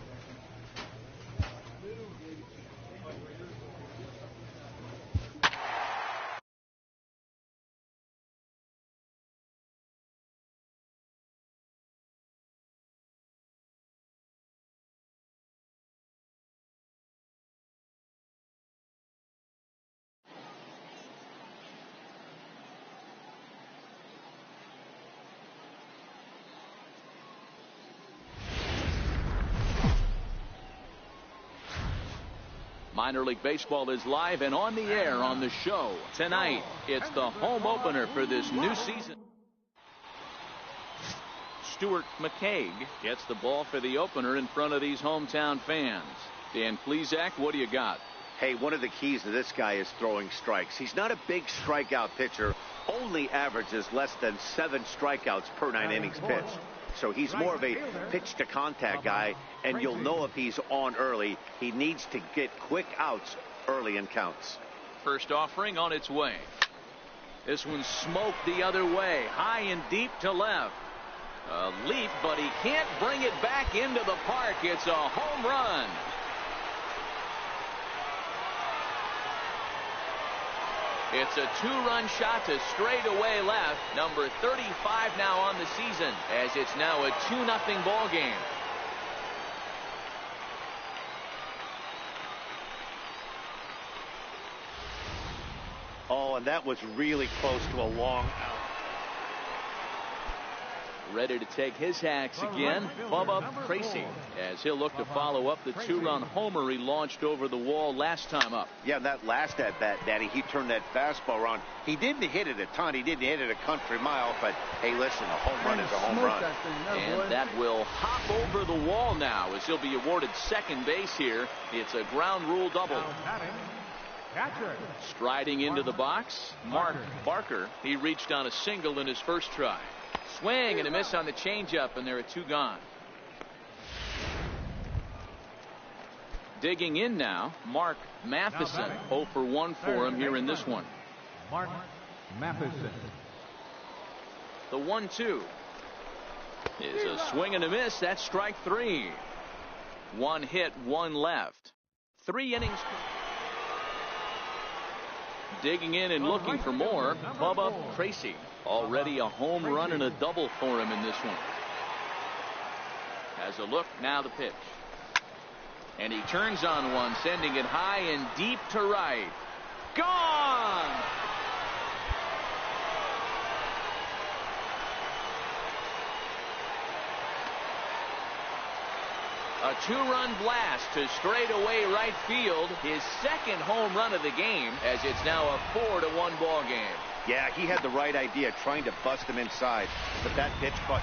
Minor League Baseball is live and on the air on the show tonight. It's the home opener for this new season. Stuart McCaig gets the ball for the opener in front of these hometown fans. Dan Plesac, what do you got? Hey, one of the keys to this guy is throwing strikes. He's not a big strikeout pitcher, only averages less than 7 strikeouts per 9 innings pitched. So he's more of a pitch to contact guy, and you'll know if he's on early. He needs to get quick outs early in counts. First offering on its way. This one smoked the other way, high and deep to left. A leap, but he can't bring it back into the park. It's a home run. It's a 2-run shot to straightaway left. Number 35 now on the season, as it's now a 2-0 ball game. Oh, and that was really close to a long out. Ready to take his hacks again, Bubba Tracy, as he'll look to follow up the 2-run homer he launched over the wall last time up. Yeah, that last at-bat, Daddy, he turned that fastball around. He didn't hit it a ton. He didn't hit it a country mile, but, hey, listen, a home run is a home run. And that will hop over the wall now as he'll be awarded second base here. It's a ground rule double. Catcher. Striding into the box, Mark Barker. He reached on a single in his first try. Swing and a miss on the changeup, and there are 2 gone. Digging in now, Mark Matheson. 0 for 1 for him here in this one. Mark Matheson. The 1-2 is a swing and a miss. That's strike 3. 1 hit, 1 left. 3 innings. Digging in and looking for more, Bubba Tracy. Already a home run and a double for him in this one. Has a look, now the pitch. And he turns on one, sending it high and deep to right. Gone! A 2-run blast to straightaway right field. His second home run of the game, as it's now a 4-1 ball game. Yeah, he had the right idea, trying to bust him inside, but that pitch caught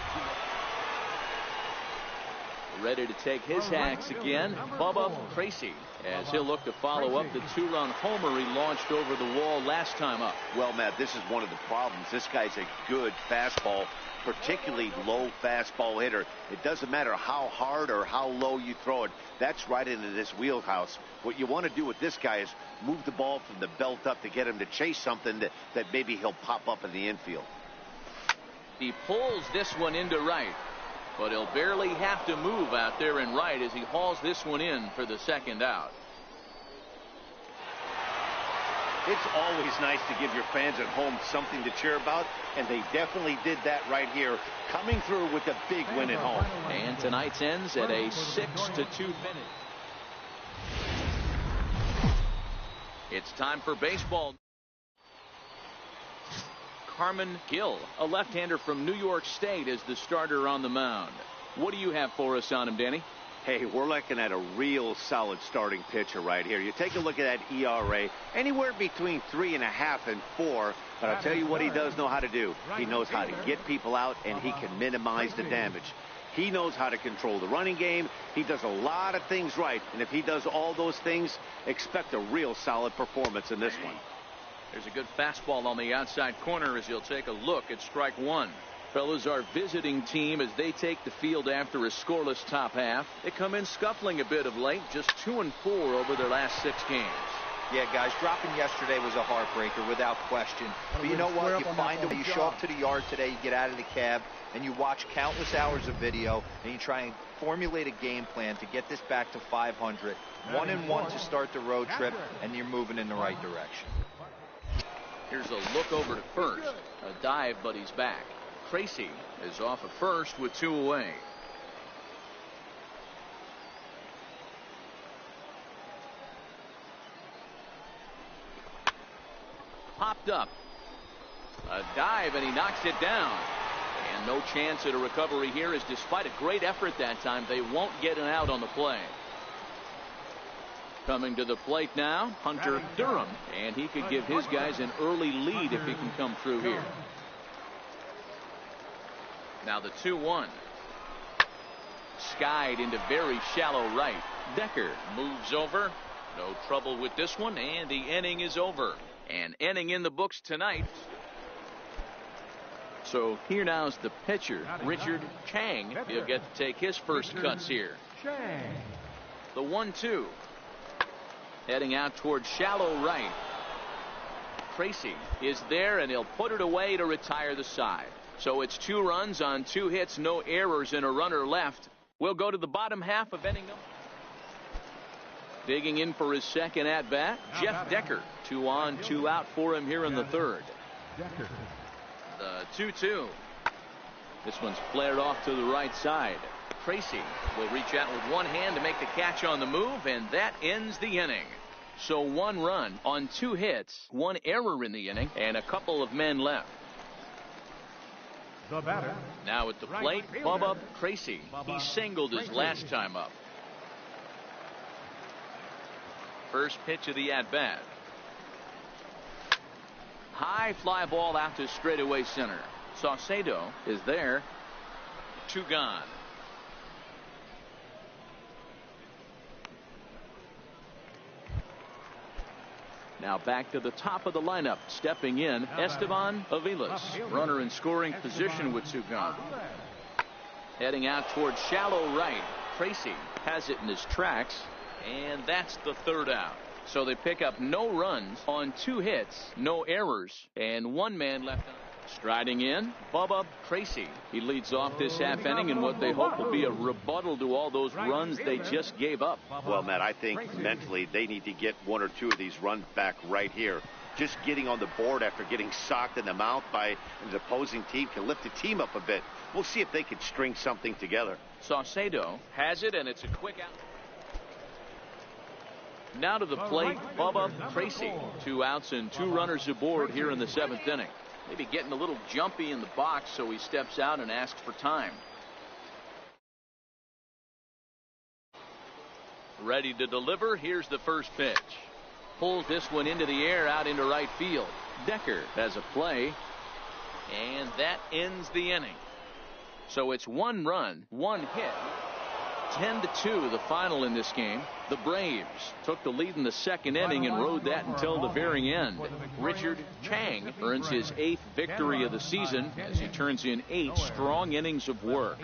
Ready to take his hacks again, Bubba Tracy, as he'll look to follow up the 2-run homer he launched over the wall last time up. Well, Matt, this is one of the problems. This guy's a good fastball, particularly low fastball hitter. It doesn't matter how hard or how low you throw it. That's right into this wheelhouse. What you want to do with this guy is move the ball from the belt up to get him to chase something that maybe he'll pop up in the infield. He pulls this one into right, but he'll barely have to move out there in right as he hauls this one in for the second out. It's always nice to give your fans at home something to cheer about, and they definitely did that right here, coming through with a big win at home. And tonight's ends at a 6-2 finish. It's time for baseball. Carmen Gill, a left-hander from New York State, is the starter on the mound. What do you have for us on him, Danny? Hey, we're looking at a real solid starting pitcher right here. You take a look at that ERA, anywhere between 3.5 and 4. But I'll tell you what he does know how to do. He knows how to get people out, and he can minimize the damage. He knows how to control the running game. He does a lot of things right. And if he does all those things, expect a real solid performance in this one. There's a good fastball on the outside corner as he'll take a look at strike 1. Fellas, our visiting team, as they take the field after a scoreless top half, they come in scuffling a bit of late, just 2 and 4 over their last 6 games. Yeah, guys, dropping yesterday was a heartbreaker without question. But you know what? You find a way. You show up to the yard today, you get out of the cab, and you watch countless hours of video, and you try and formulate a game plan to get this back to 500. 1-1 to start the road trip, and you're moving in the right direction. Here's a look over to first. A dive, but he's back. Tracy is off at first with 2 away. Popped up. A dive, and he knocks it down. And no chance at a recovery here, as despite a great effort that time, they won't get an out on the play. Coming to the plate now, Hunter Durham, and he could give his guys an early lead if he can come through here. Now the 2-1. Skied into very shallow right. Decker moves over. No trouble with this one, and the inning is over. An inning in the books tonight. So here now is the pitcher, Richard Chang. He'll get to take his first cuts here. The 1-2. Heading out towards shallow right. Tracy is there, and he'll put it away to retire the side. So it's 2 runs on 2 hits, no errors, and a runner left. We'll go to the bottom half of inning number. Digging in for his second at-bat, Jeff Decker. 2 on, 2 out for him here in the third. The 2-2. This one's flared off to the right side. Tracy will reach out with one hand to make the catch on the move, and that ends the inning. So 1 run on 2 hits, 1 error in the inning, and a couple of men left. The batter. Now at the plate, Bubba Tracy. He singled his last time up. First pitch of the at-bat. High fly ball out to straightaway center. Saucedo is there. 2 gone. Now Now back to the top of the lineup. Stepping in, Esteban Aviles. Runner in scoring position with two gone. Heading out towards shallow right. Tracy has it in his tracks, and that's the third out. So they pick up no runs on 2 hits, no errors, and 1 man left on. Striding in, Bubba Tracy. He leads off this half inning in what they hope will be a rebuttal to all those runs they just gave up. Well, Matt, I think mentally they need to get 1 or 2 of these runs back right here. Just getting on the board after getting socked in the mouth by the opposing team can lift the team up a bit. We'll see if they can string something together. Saucedo has it, and it's a quick out. Now to the plate, Bubba Tracy. 2 outs and 2 runners aboard here in the 7th inning. Maybe getting a little jumpy in the box, so he steps out and asks for time. Ready to deliver. Here's the first pitch. Pulls this one into the air out into right field. Decker has a play, and that ends the inning. So it's 1 run, 1 hit. 10-2 the final in this game. The Braves took the lead in the 2nd inning and rode that until the very end. Richard Chang earns his 8th victory of the season as he turns in 8 strong innings of work.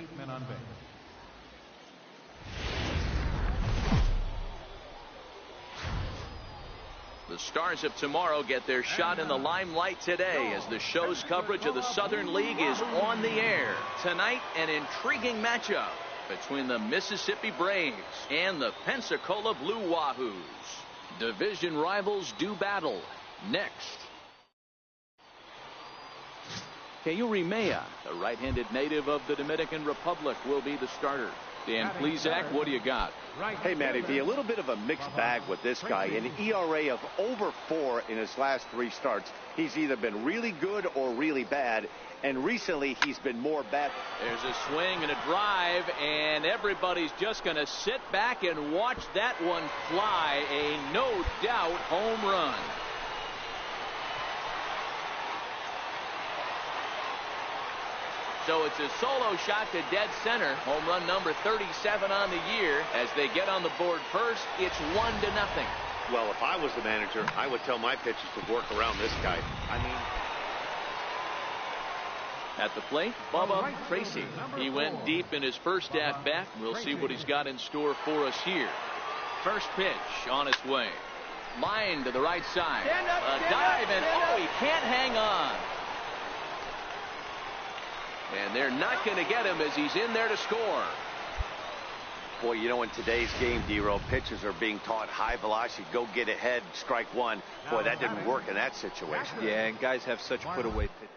The stars of tomorrow get their shot in the limelight today as the show's coverage of the Southern League is on the air. Tonight, an intriguing matchup between the Mississippi Braves and the Pensacola Blue Wahoos. Division rivals do battle next. Kayuri Maya, the right-handed native of the Dominican Republic, will be the starter. Dan Plesac, what do you got? Hey, Matty V, a little bit of a mixed bag with this guy. An ERA of over 4 in his last 3 starts. He's either been really good or really bad, and recently he's been more bad. There's a swing and a drive, and everybody's just going to sit back and watch that one fly. A no-doubt home run. So it's a solo shot to dead center. Home run number 37 on the year. As they get on the board first, it's 1-0. Well, if I was the manager, I would tell my pitchers to work around this guy. I mean, at the plate, Bubba Tracy. He went deep in his first at-bat. We'll see what he's got in store for us here. First pitch on its way. Line to the right side. A dive, and oh, he can't hang on. And they're not going to get him as he's in there to score. Boy, you know, in today's game, D-Row, pitchers are being taught high velocity, go get ahead, strike one. Boy, that didn't work in that situation. Yeah, and guys have such put-away pitch.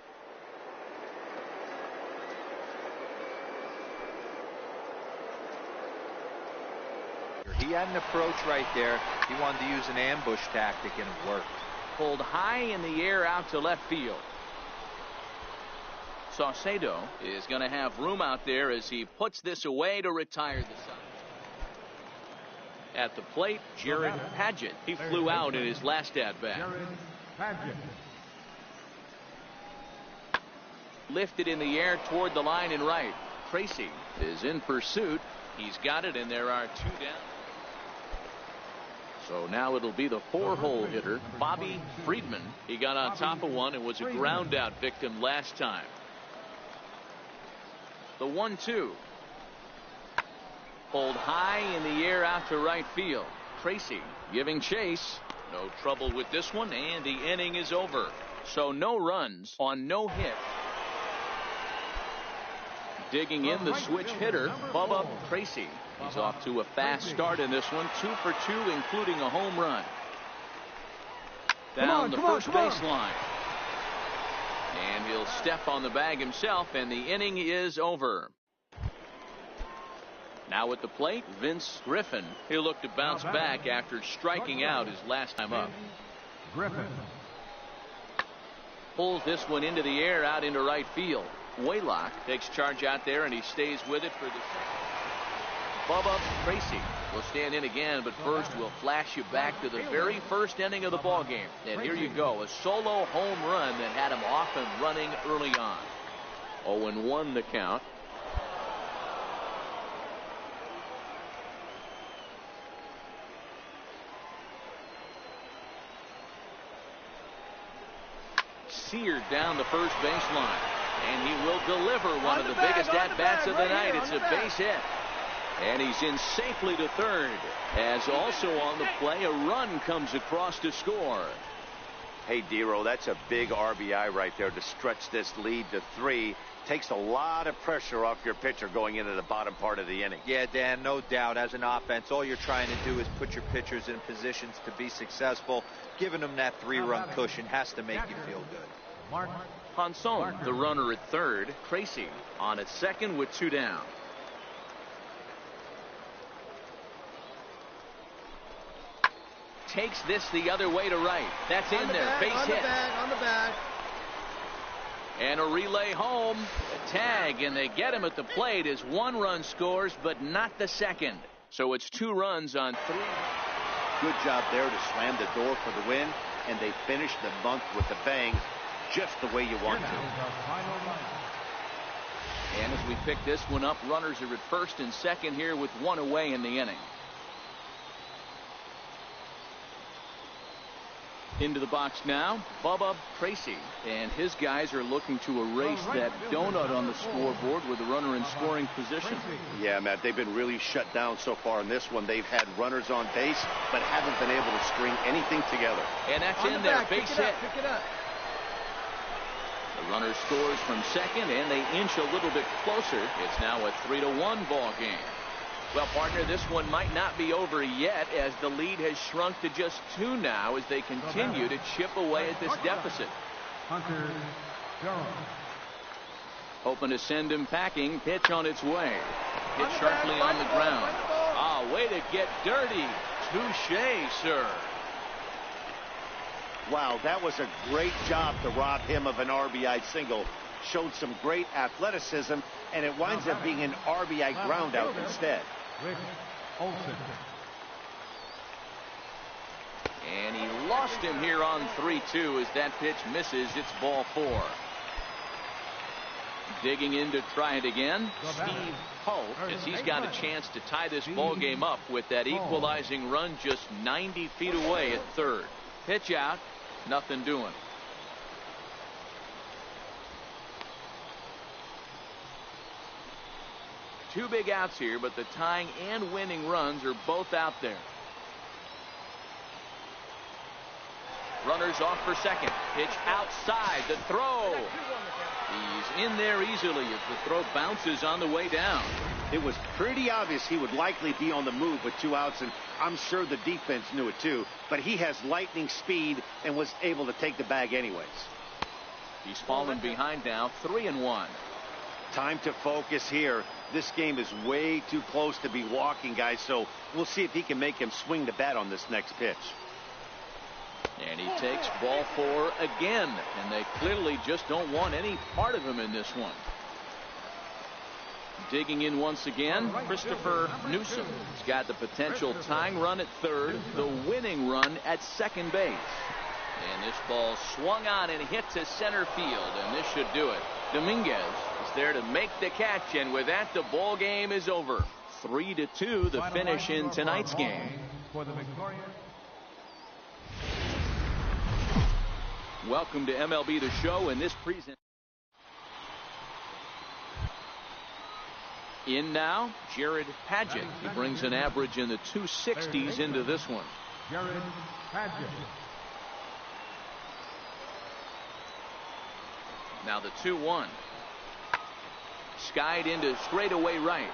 He had an approach right there. He wanted to use an ambush tactic, and it worked. Pulled high in the air out to left field. Saucedo is going to have room out there as he puts this away to retire the side. At the plate, Jared Padgett. He flew out in his last at-bat. Lifted in the air toward the line and right. Tracy is in pursuit. He's got it, and there are 2 down. So now it'll be the 4-hole hitter, Bobby Friedman. He got on top of one and was a ground-out victim last time. The 1-2. Pulled high in the air out to right field. Tracy giving chase. No trouble with this one, and the inning is over. So no runs on no hit. Digging in the switch hitter, Bubba Tracy. He's off to a fast start in this one. 2 for 2, including a home run. Down the first baseline. And he'll step on the bag himself, and the inning is over. Now at the plate, Vince Griffin. He'll look to bounce back after striking out his last time up. Griffin Pulls this one into the air out into right field. Waylock takes charge out there, and he stays with it for the second. Bubba Tracy will stand in again, but first we'll flash you back to the very first inning of the ballgame. And here you go, a solo home run that had him off and running early on. 0-1 the count. seared down the first baseline. And he will deliver one of the biggest at-bats of the night. It's a base hit. And he's in safely to third. As also on the play, a run comes across to score. Hey, Dero, that's a big RBI right there to stretch this lead to 3. Takes a lot of pressure off your pitcher going into the bottom part of the inning. Yeah, Dan, no doubt. As an offense, all you're trying to do is put your pitchers in positions to be successful. Giving them that 3-run cushion has to make you feel good. Ponson, the runner at third. Tracy on at second with 2 down. Takes this the other way to right. That's in there. Base hit. On the bag. And a relay home. A tag, and they get him at the plate as 1 run scores, but not the second. So it's 2 runs on 3. Good job there to slam the door for the win, and they finished the month with a bang, just the way you want to. And as we pick this one up, runners are at first and second here with 1 away in the inning. Into the box now, Bubba Tracy, and his guys are looking to erase that donut on the scoreboard with a runner in scoring position. Yeah, Matt, they've been really shut down so far in this one. They've had runners on base, but haven't been able to string anything together. And that's in there, base hit. Pick it up. The runner scores from second, and they inch a little bit closer. It's now a 3-1 ball game. Well, partner, this one might not be over yet, as the lead has shrunk to just 2 now as they continue to chip away at this deficit. Hoping to send him packing. Pitch on its way. Hit sharply on the ground. Way to get dirty. Touche, sir. Wow, that was a great job to rob him of an RBI single. Showed some great athleticism, and it winds up being an RBI ground out instead. And he lost him here on 3-2 as that pitch misses. It's ball 4. Digging in to try it again, Steve Hull, as he's got a chance to tie this ball game up with that equalizing run just 90 feet away at third. Pitch out, nothing doing. Two big outs here, but the tying and winning runs are both out there. Runners off for second. Pitch outside. The throw. He's in there easily as the throw bounces on the way down. It was pretty obvious he would likely be on the move with 2 outs, and I'm sure the defense knew it too. But he has lightning speed and was able to take the bag anyways. He's fallen behind now, 3-1. Time to focus here. This game is way too close to be walking, guys, so we'll see if he can make him swing the bat on this next pitch. And he takes ball 4 again, and they clearly just don't want any part of him in this one. Digging in once again, Christopher Newsom. He's got the potential tying run at third, the winning run at second base. And this ball swung on and hit to center field, and this should do it. Dominguez is there to make the catch, and with that, the ball game is over. 3-2, the finish in tonight's game. Welcome to MLB The Show, and this present. In now, Jared Padgett. He brings an average in the 260s into this one. Jared Padgett. Now the 2-1. Skied into straightaway right.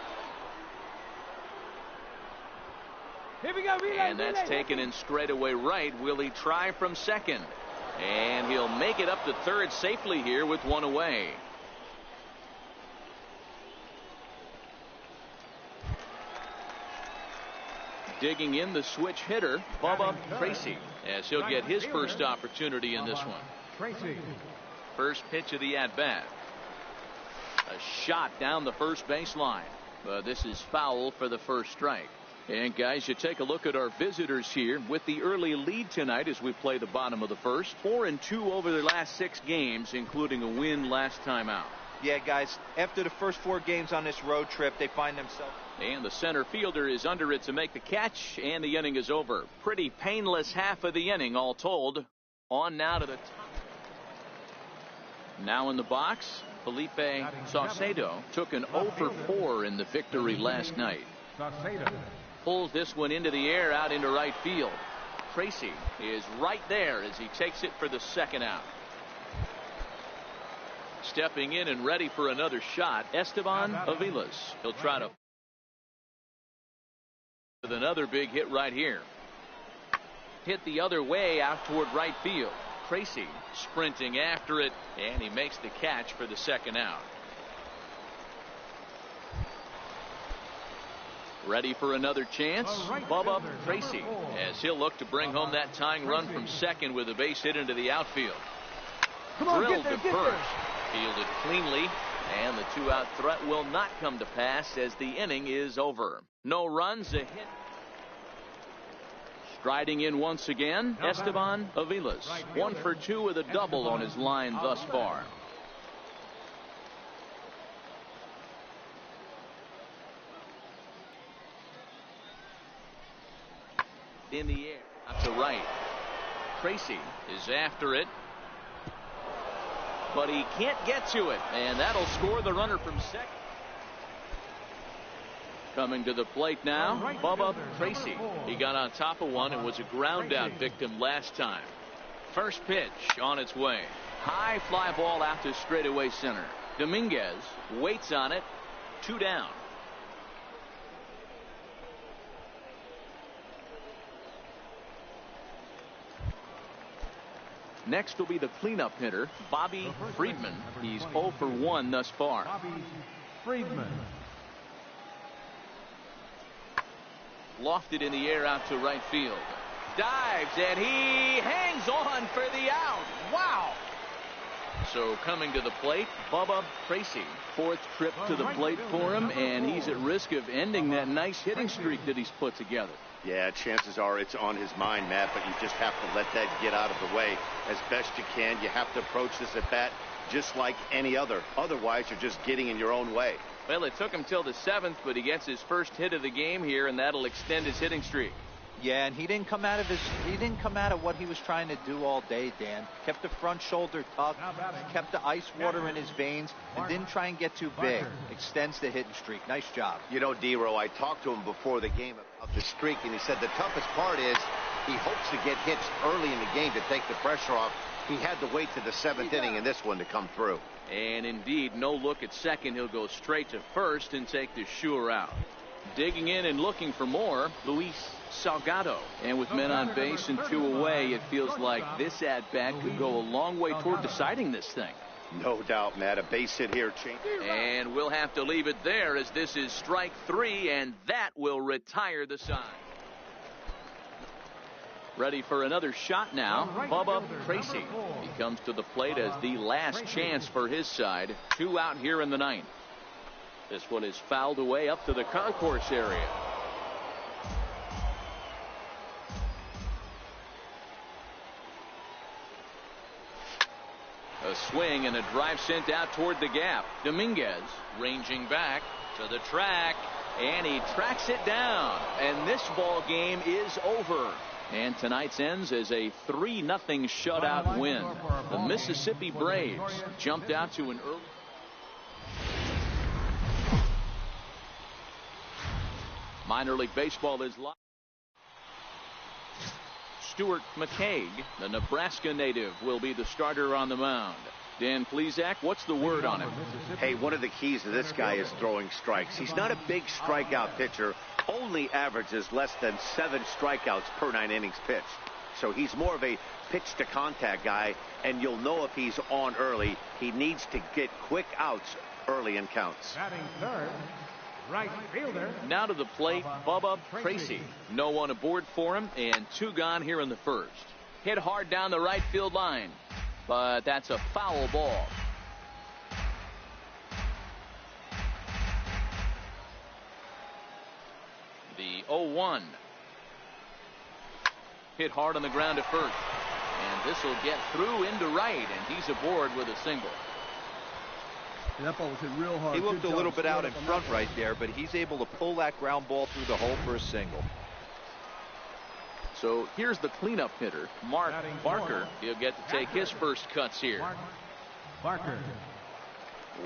And that's taken in straightaway right. Will he try from second? And he'll make it up to third safely here with 1 away. Digging in, the switch hitter, Bubba Tracy, as he'll get his first opportunity in this one. Tracy. First pitch of the at-bat. A shot down the first baseline. This is foul for the first strike. And guys, you take a look at our visitors here with the early lead tonight as we play the bottom of the first. 4-2 over their last 6 games, including a win last time out. Yeah, guys, after the first 4 games on this road trip, they find themselves. And the center fielder is under it to make the catch, and the inning is over. Pretty painless half of the inning, all told. On now to the top. Now in the box, Felipe Saucedo took an 0 for 4 in the victory last night. Saucedo. Pulls this one into the air out into right field. Tracy is right there as he takes it for the second out. Stepping in and ready for another shot, Esteban Aviles. He'll try to with another big hit right here. Hit the other way out toward right field. Tracy sprinting after it, and he makes the catch for the second out. Ready for another chance, Bubba Tracy, as he'll look to bring home that tying run from second with a base hit into the outfield. Drilled to first, fielded cleanly, and the 2-out threat will not come to pass as the inning is over. No runs, a hit. Striding in once again, Esteban Aviles. 1 for 2 with a double on his line thus far. In the air, up to right. Tracy is after it, but he can't get to it, and that'll score the runner from second. Coming to the plate now, Bubba Tracy. He got on top of one and was a ground out victim last time. First pitch on its way. High fly ball out to straightaway center. Dominguez waits on it. 2 down. Next will be the cleanup hitter, Bobby Friedman. He's 0 for 1 thus far. Bobby Friedman. Lofted in the air out to right field. Dives, and he hangs on for the out. Wow. So coming to the plate, Bubba Tracy. 4th trip to the plate for him, and he's at risk of ending that nice hitting streak that he's put together. Yeah, chances are it's on his mind, Matt, but you just have to let that get out of the way as best you can. You have to approach this at bat just like any other. Otherwise, you're just getting in your own way. Well, it took him till the 7th, but he gets his first hit of the game here, and that'll extend his hitting streak. Yeah, and he didn't come out of what he was trying to do all day, Dan. Kept the front shoulder tucked, kept the ice water in his veins, and didn't try and get too big. Extends the hitting streak. Nice job. You know, D-Row, I talked to him before the game of the streak, and he said the toughest part is he hopes to get hits early in the game to take the pressure off. He had to wait to the 7th inning in this one to come through. And indeed, no look at second. He'll go straight to first and take the sure out. Digging in and looking for more, Luis Salgado. And with men on base and 2 away, it feels like this at-bat could go a long way toward deciding this thing. No doubt, Matt. A base hit here. And we'll have to leave it there as this is strike 3, and that will retire the side. Ready for another shot now, Bubba Tracy. He comes to the plate as the last chance for his side. 2 out here in the 9th. This one is fouled away up to the concourse area. A swing and a drive sent out toward the gap. Dominguez ranging back to the track, and he tracks it down. And this ball game is over. And tonight's ends as a 3-0 shutout win. The Mississippi Braves jumped out to an early. Minor League Baseball is live. Stuart McCaig, the Nebraska native, will be the starter on the mound. Dan Plesac, what's the word on him? Hey, one of the keys to this guy is throwing strikes. He's not a big strikeout pitcher. Only averages less than 7 strikeouts per 9 innings pitched. So he's more of a pitch-to-contact guy, and you'll know if he's on early. He needs to get quick outs early in counts. Batting third, right fielder. Now to the plate, Bubba Tracy. No one aboard for him, and 2 gone here in the first. Hit hard down the right field line, but that's a foul ball. The 0-1. Hit hard on the ground to first. And this will get through into right, and he's aboard with a single. That ball was hit real hard. He looked a little bit out in front right there, but he's able to pull that ground ball through the hole for a single. So here's the cleanup hitter, Mark Barker. He'll get to take his first cuts here. Barker.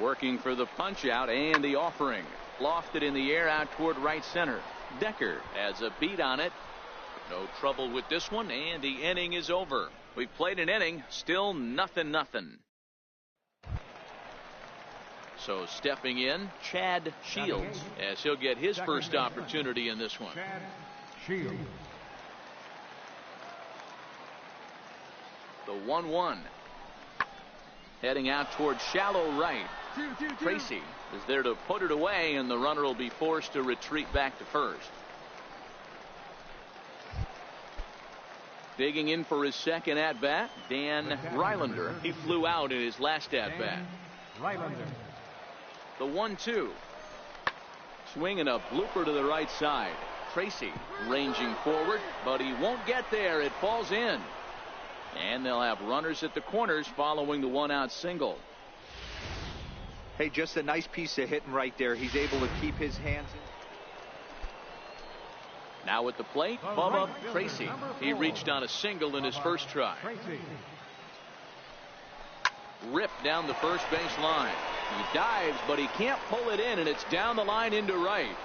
Working for the punch out and the offering. Lofted in the air out toward right center. Decker has a beat on it. No trouble with this one, and the inning is over. We've played an inning, still nothing. So stepping in, Chad Shields, as he'll get his first opportunity in this one. Chad Shields. The 1-1. Heading out toward shallow right. Tracy is there to put it away, and the runner will be forced to retreat back to first. Digging in for his second at bat, Dan Rylander. He flew out in his last at bat. Rylander. The 1-2. Swinging a blooper to the right side. Tracy ranging forward, but he won't get there. It falls in. And they'll have runners at the corners following the one-out single. Hey, just a nice piece of hitting right there. He's able to keep his hands in. Now at the plate, Bubba Tracy. He reached on a single in his first try. Ripped down the first base line. He dives, but he can't pull it in, and it's down the line into right.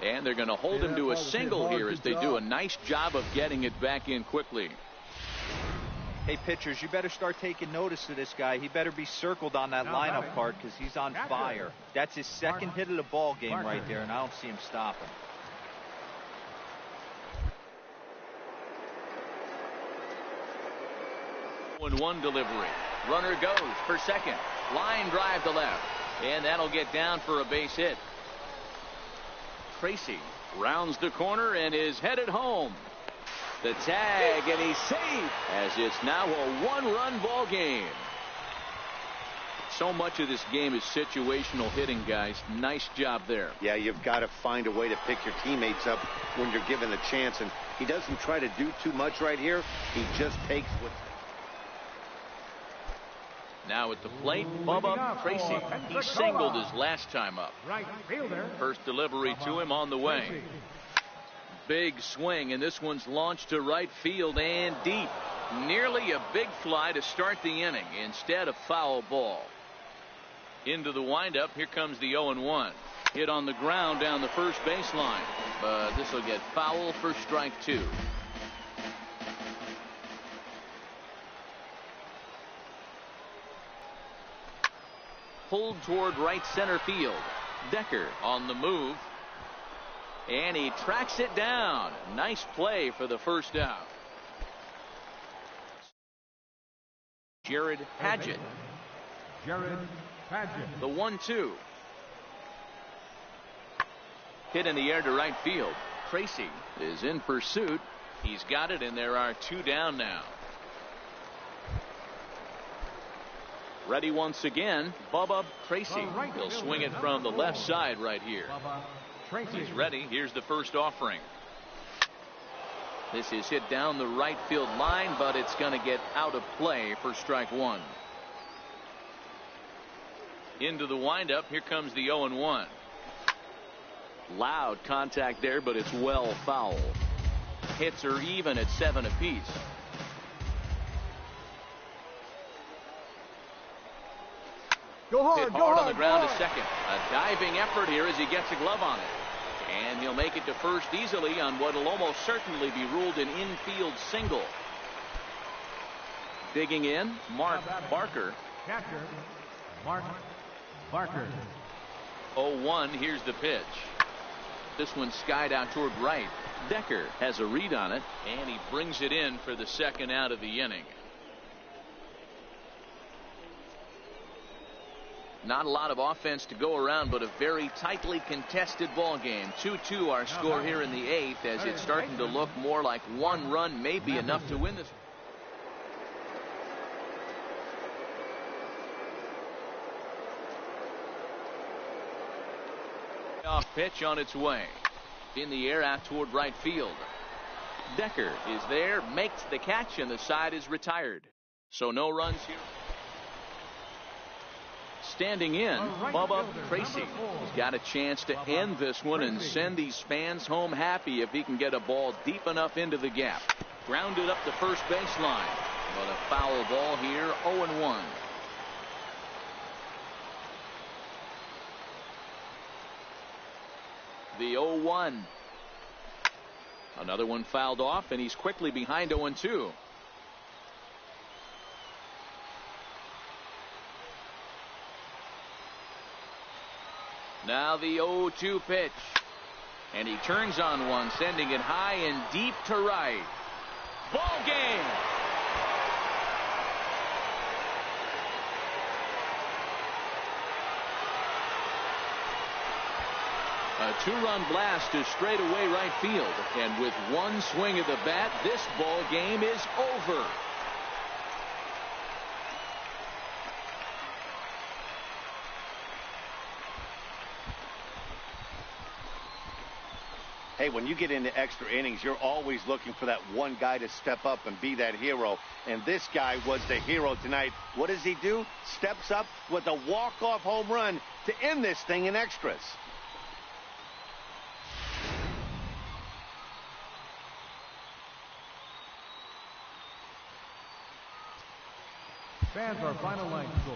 And they're going to hold him to a single here as they do a nice job of getting it back in quickly. Hey, pitchers, you better start taking notice of this guy. He better be circled on that lineup card because he's on fire. That's his second hit of the ball game right there, and I don't see him stopping. One delivery. Runner goes for second. Line drive to left. And that'll get down for a base hit. Tracy rounds the corner and is headed home. The tag, and he's safe as it's now a one-run ball game. So much of this game is situational hitting, guys. Nice job there. Yeah, you've got to find a way to pick your teammates up when you're given the chance, and he doesn't try to do too much right here. He just takes what. Now at the plate, Bubba Tracy. He singled his last time up. Right fielder. First delivery to him on the way. Big swing, and this one's launched to right field and deep. Nearly a big fly to start the inning. Instead, a foul ball. Into the windup, here comes the 0-1. Hit on the ground down the first baseline. But this will get foul for strike two. Pulled toward right center field. Decker on the move. And he tracks it down. Nice play for the first out. Jared Padgett. The 1-2. Hit in the air to right field. Tracy is in pursuit. He's got it, and there are two down now. Ready once again, Bubba Tracy. He'll swing it from the left side right here. He's ready. Here's the first offering. This is hit down the right field line, but it's going to get out of play for strike one. Into the windup. Here comes the 0-1. Loud contact there, but it's well foul. Hits are even at 7 apiece. Go hard, Hit hard on the ground to second. A diving effort here as he gets a glove on it. And he'll make it to first easily on what will almost certainly be ruled an infield single. Digging in, Mark Barker. Catcher, Mark Barker. 0-1, here's the pitch. This one skied out toward right. Decker has a read on it, and he brings it in for the second out of the inning. Not a lot of offense to go around, but a very tightly contested ball game. 2-2 our score here in the 8th, as it's starting to look more like one run may be enough to win this. Off pitch on its way. In the air out toward right field. Decker is there, makes the catch, and the side is retired. So no runs here. Standing in, Bubba Tracy. He's got a chance to end this one and send these fans home happy if he can get a ball deep enough into the gap. Grounded up the first baseline. But a foul ball here, 0-1. The 0-1. Another one fouled off, and he's quickly behind 0-2. Now the 0-2 pitch. And he turns on one, sending it high and deep to right. Ball game. A two-run blast to straightaway right field. And with one swing of the bat, this ball game is over. Hey, when you get into extra innings, you're always looking for that one guy to step up and be that hero. And this guy was the hero tonight. What does he do? Steps up with a walk-off home run to end this thing in extras. Fans, our final line score.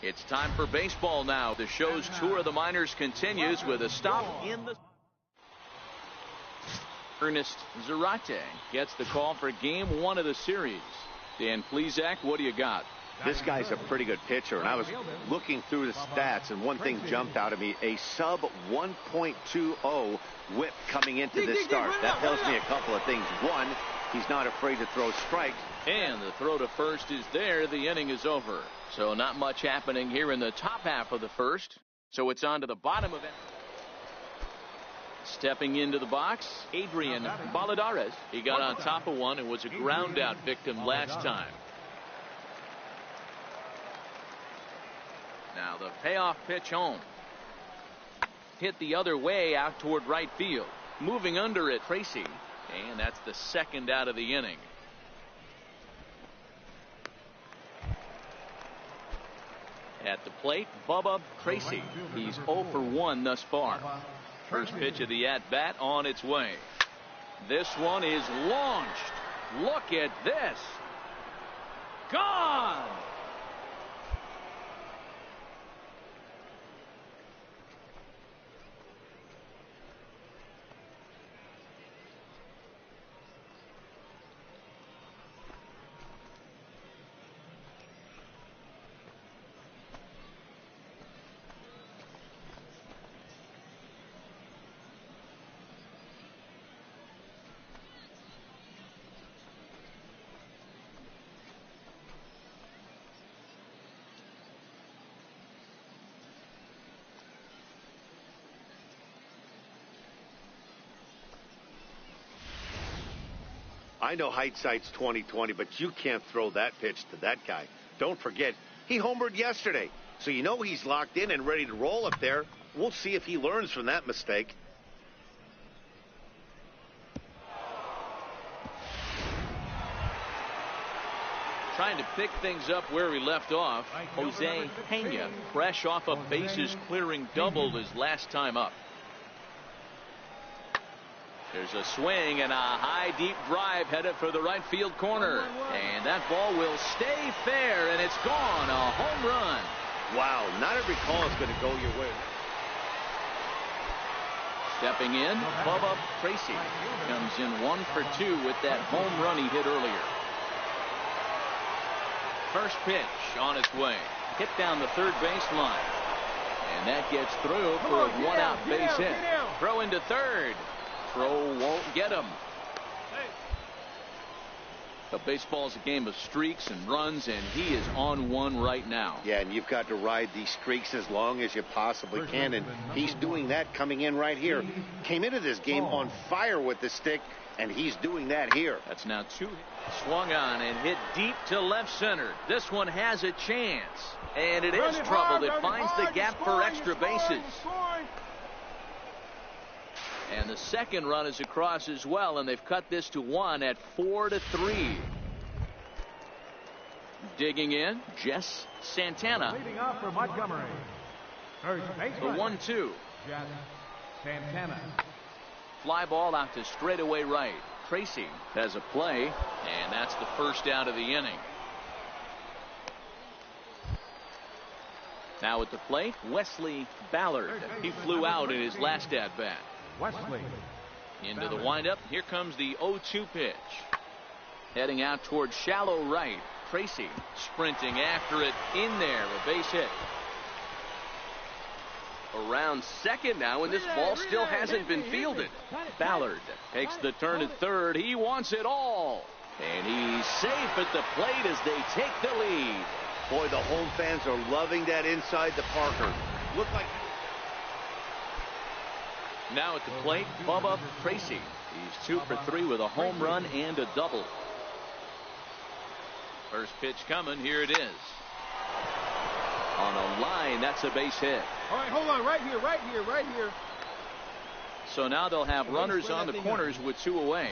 It's time for baseball now. The show's tour of the minors continues with a stop in the... Ernest Zarate gets the call for game one of the series. Dan Plesac, what do you got? This guy's a pretty good pitcher, and I was looking through the stats, and one thing jumped out at me, a sub 1.20 whip coming into this start. That tells me a couple of things. One, he's not afraid to throw strikes. And the throw to first is there. The inning is over. So not much happening here in the top half of the first. So it's on to the bottom of it. Stepping into the box, Adrian Baladares. He got on top of one and was a ground out victim last time. Now the payoff pitch home. Hit the other way out toward right field. Moving under it, Tracy. And that's the second out of the inning. At the plate, Bubba Tracy. He's 0 for 1 thus far. First pitch of the at-bat on its way. This one is launched. Look at this. Gone! I know hindsight's 20/20, but you can't throw that pitch to that guy. Don't forget, he homered yesterday, so you know he's locked in and ready to roll up there. We'll see if he learns from that mistake. Trying to pick things up where he left off, Jose Pena, fresh off a bases clearing double his last time up. There's a swing and a high deep drive headed for the right field corner. And that ball will stay fair, and it's gone. A home run. Wow, not every call is going to go your way. Stepping in, Bubba Tracy comes in 1 for 2 with that home run he hit earlier. First pitch on its way. Hit down the third base line. And that gets through for a one-out base hit. Throw into third. Throw won't get him. But baseball's a game of streaks and runs, and he is on one right now. Yeah, and you've got to ride these streaks as long as you possibly can, and he's doing that coming in right here. Came into this game on fire with the stick, and he's doing that here. That's now 2. Swung on and hit deep to left center. This one has a chance, and it is troubled. It finds the gap for extra bases. And the second run is across as well, and they've cut this to 1 at 4-3. Digging in, Jess Santana. Leading off for Montgomery. First baseman. The 1-2. Jess Santana. Fly ball out to straightaway right. Tracy has a play, and that's the first out of the inning. Now at the plate, Wesley Ballard. He flew out in his last at-bat. Wesley. Into the windup. Here comes the 0-2 pitch. Heading out towards shallow right. Tracy sprinting after it in there. A base hit. Around second now, and this ball still hasn't been fielded. Ballard takes the turn at third. He wants it all. And he's safe at the plate as they take the lead. Boy, the home fans are loving that inside the Parker. Look like... Now at the plate, Bubba Tracy. He's 2 for 3 with a home run and a double. First pitch coming. Here it is. On a line, that's a base hit. All right, hold on. Right here, right here, right here. So now they'll have runners on the corners with 2 away.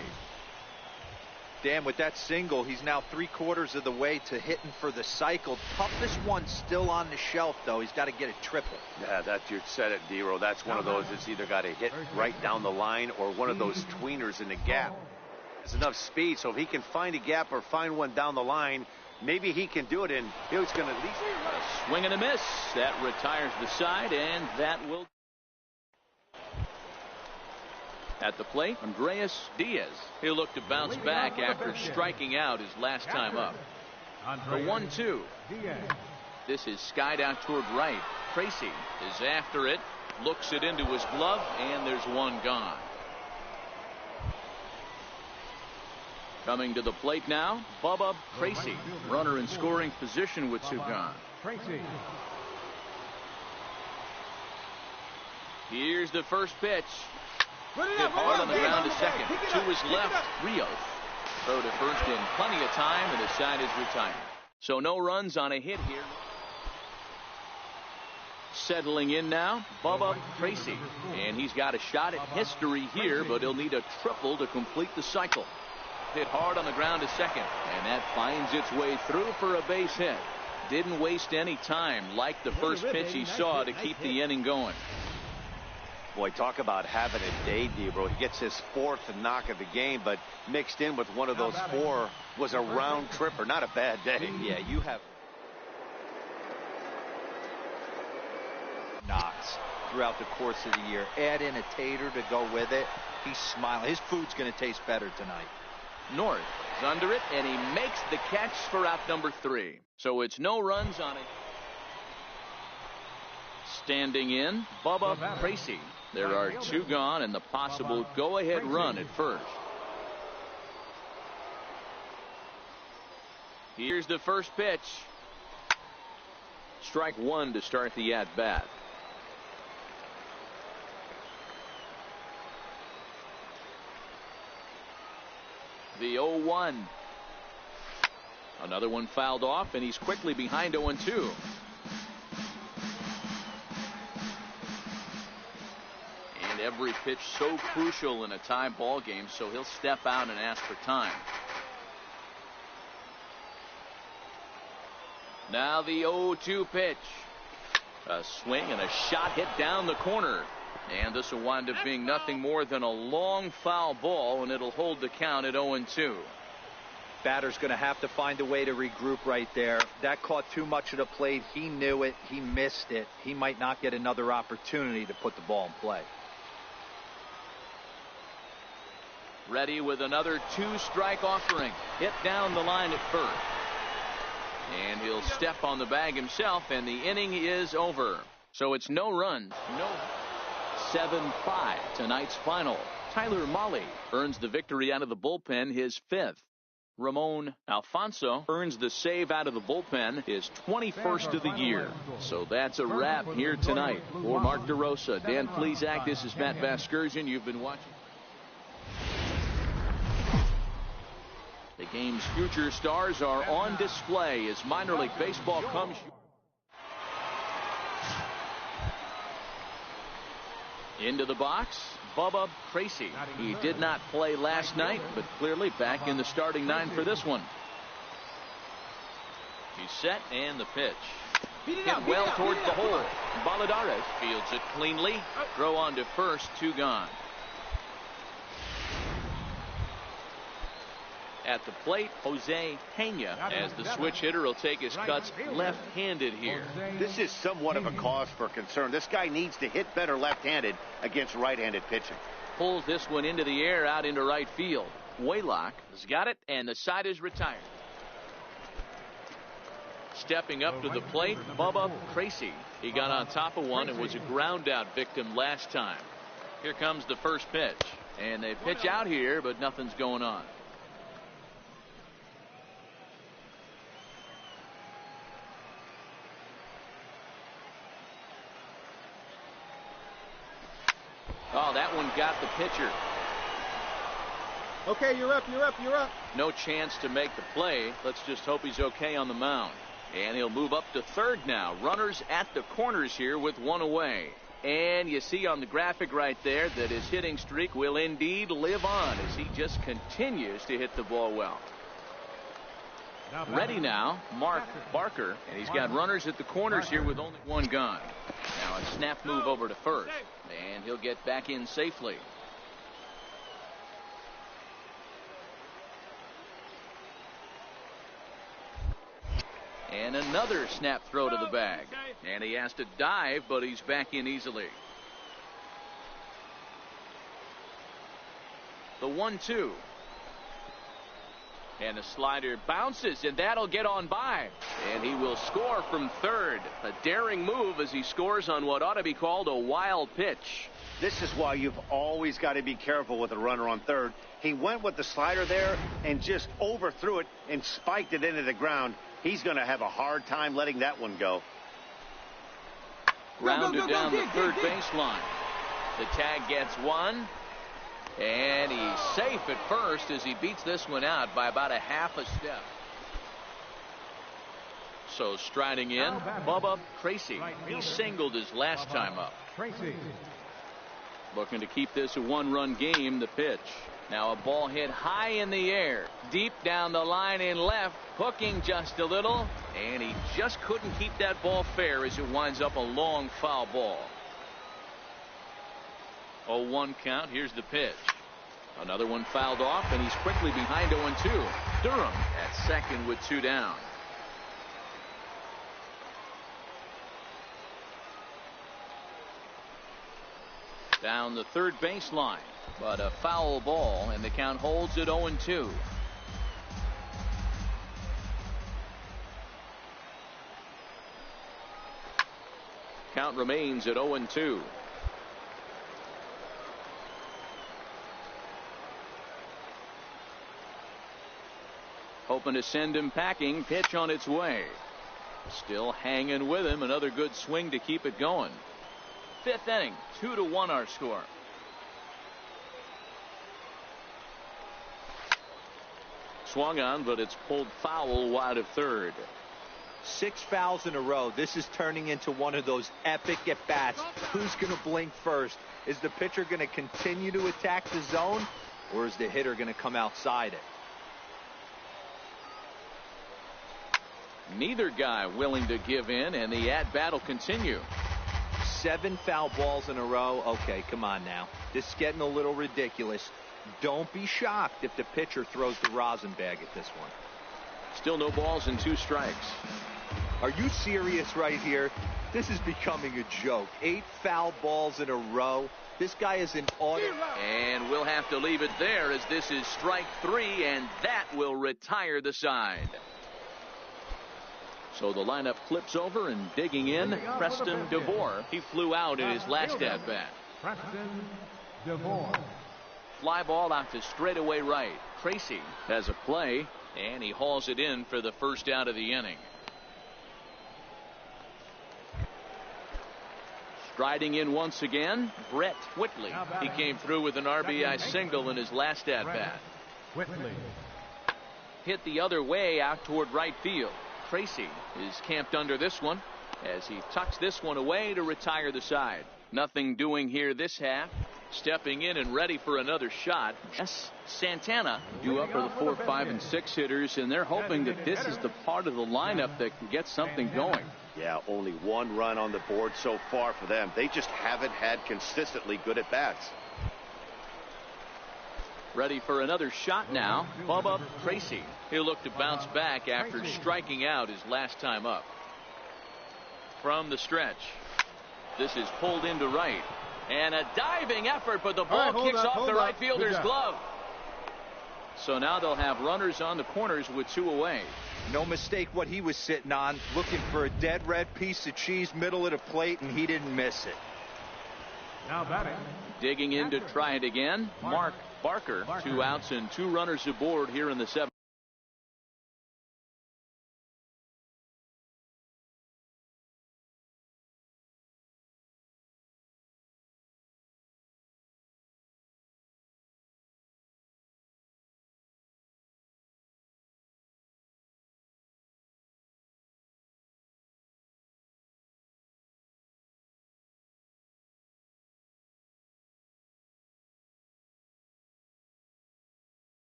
Dan, with that single, he's now 3/4 of the way to hitting for the cycle. Toughest one still on the shelf, though. He's got to get a triple. Yeah, that's you said it, D-Row. That's one of those that's either got to hit right down the line or one of those tweeners in the gap. There's enough speed, so if he can find a gap or find one down the line, maybe he can do it, and he's going to at least... A swing and a miss. That retires the side, and that will... At the plate, Andreas Diaz. He'll look to bounce back after striking out his last time up. The 1-2. This is skied out toward right. Tracy is after it, looks it into his glove, and there's one gone. Coming to the plate now, Bubba Tracy. Runner in scoring position with 2 gone. Tracy. Here's the first pitch. Hit hard on the ground to second. To his left, Rios. Throw to first in plenty of time, and the side is retired. So no runs on a hit here. Settling in now, Bubba Tracy. And he's got a shot at history here, but he'll need a triple to complete the cycle. Hit hard on the ground to second, and that finds its way through for a base hit. Didn't waste any time like the first pitch he saw to keep the inning going. Boy, talk about having a day, Debro. He gets his fourth knock of the game, but mixed in with one of those four was a round tripper. Not a bad day. Yeah, you have knocks throughout the course of the year. Add in a tater to go with it. He's smiling. His food's going to taste better tonight. North is under it, and he makes the catch for out number 3. So it's no runs on it. Standing in, Bubba Tracy. There are 2 gone and the possible go-ahead run at first. Here's the first pitch. Strike 1 to start the at-bat. The 0-1. Another one fouled off, and he's quickly behind 0-2. And every pitch so crucial in a tie ball game, so he'll step out and ask for time. Now the 0-2 pitch. A swing and a shot hit down the corner. And this will wind up being nothing more than a long foul ball, and it'll hold the count at 0-2. Batter's going to have to find a way to regroup right there. That caught too much of the plate. He knew it. He missed it. He might not get another opportunity to put the ball in play. Ready with another 2-strike offering. Hit down the line at first. And he'll step on the bag himself, and the inning is over. So it's no runs. No. 7-5 tonight's final. Tyler Mahle earns the victory out of the bullpen, his 5th. Ramon Alfonso earns the save out of the bullpen, his 21st of the year. So that's a wrap here tonight. For Mark DeRosa, Dan Plesac, this is Matt Vasgersian. You've been watching the game's future stars are on display as minor league baseball comes. Into the box, Bubba Tracy. He did not play last night, but clearly back in the starting 9 for this one. He's set, and the pitch. Hit well towards the hole. Baladares fields it cleanly. Throw on to first, 2 gone. At the plate, Jose Pena, as the switch hitter will take his cuts left-handed here. This is somewhat of a cause for concern. This guy needs to hit better left-handed against right-handed pitching. Pulls this one into the air out into right field. Waylock has got it, and the side is retired. Stepping up to the plate, Bubba Tracy. He got on top of one and was a ground-out victim last time. Here comes the first pitch. And they pitch out here, but nothing's going on. Oh, that one got the pitcher. Okay, you're up, you're up, you're up. No chance to make the play. Let's just hope he's okay on the mound. And he'll move up to third now. Runners at the corners here with 1 away. And you see on the graphic right there that his hitting streak will indeed live on as he just continues to hit the ball well. Ready now, Mark Barker, and he's got runners at the corners here with only 1 gone. Now a snap move over to first, and he'll get back in safely. And another snap throw to the bag, and he has to dive, but he's back in easily. The 1-2. And the slider bounces, and that'll get on by. And he will score from third. A daring move as he scores on what ought to be called a wild pitch. This is why you've always got to be careful with a runner on third. He went with the slider there and just overthrew it and spiked it into the ground. He's going to have a hard time letting that one go. Grounded down the third baseline. The tag gets 1. And he's safe at first as he beats this one out by about a half a step. So striding in, Bubba Tracy. He singled his last time up. Looking to keep this a one-run game. The pitch. Now a ball hit high in the air, deep down the line in left, hooking just a little, and he just couldn't keep that ball fair as it winds up a long foul ball. 0-1 count. Here's the pitch. Another one fouled off, and he's quickly behind 0-2. Durham at second with 2 down. Down the third baseline, but a foul ball, and the count holds at 0-2. Count remains at 0-2. Hoping to send him packing. Pitch on its way. Still hanging with him. Another good swing to keep it going. 5th inning, 2-1 our score. Swung on, but it's pulled foul wide of third. 6 fouls in a row. This is turning into one of those epic at-bats. Who's going to blink first? Is the pitcher going to continue to attack the zone, or is the hitter going to come outside it? Neither guy willing to give in, and the at-bat will continue. 7 foul balls in a row. Okay, come on now. This is getting a little ridiculous. Don't be shocked if the pitcher throws the rosin bag at this one. Still no balls and 2 strikes. Are you serious right here? This is becoming a joke. 8 foul balls in a row. This guy is an auto. And we'll have to leave it there as this is strike 3, and that will retire the side. So the lineup flips over, and digging in, Preston DeVore. He flew out in his last at-bat. Preston DeVore. Fly ball out to straightaway right. Tracy has a play, and he hauls it in for the first out of the inning. Striding in once again, Brett Whitley. He came through with an RBI single in his last at-bat. Whitley. Hit the other way out toward right field. Tracy is camped under this one as he tucks this one away to retire the side. Nothing doing here this half. Stepping in and ready for another shot. Yes, Santana due up for the 4, 5, and 6 hitters, and they're hoping that this is the part of the lineup that can get something going. Yeah, only 1 run on the board so far for them. They just haven't had consistently good at-bats. Ready for another shot now. Bubba Tracy. He'll look to bounce back after striking out his last time up. From the stretch. This is pulled into right. And a diving effort, but the ball kicks off the right fielder's glove. So now they'll have runners on the corners with 2 away. No mistake what he was sitting on. Looking for a dead red piece of cheese middle of the plate, and he didn't miss it. Now batting. Digging in to try it again. Mark Barker. 2 outs and 2 runners aboard here in the 7th.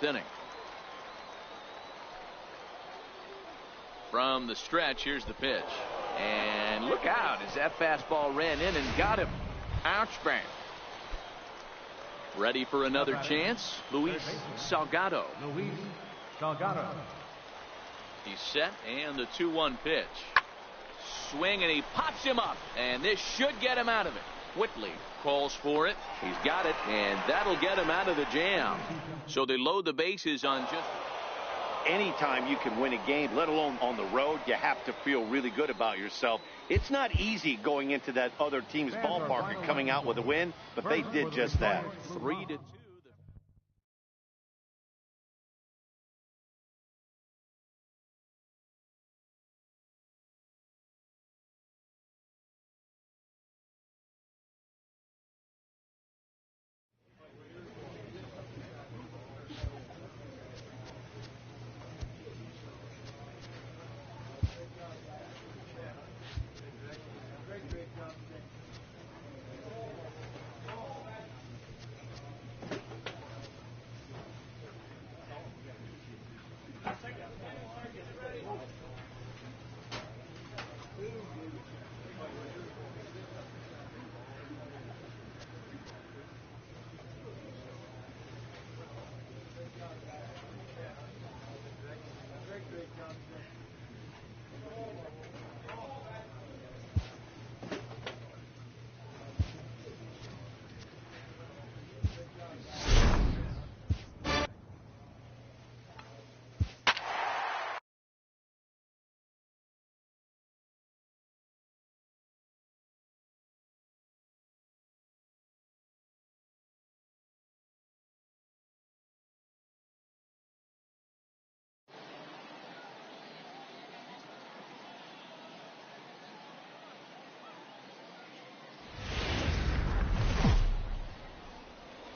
Inning. From the stretch, here's the pitch. And look out as that fastball ran in and got him. Ouch bang. Ready for another chance. Luis Salgado. Luis Salgado. He's set, and the 2-1 pitch. Swing, and he pops him up, and this should get him out of it. Whitley calls for it. He's got it, and that'll get him out of the jam. So they load the bases on just... Anytime you can win a game, let alone on the road, you have to feel really good about yourself. It's not easy going into that other team's ballpark and coming out with a win, but they did just that. 3-2.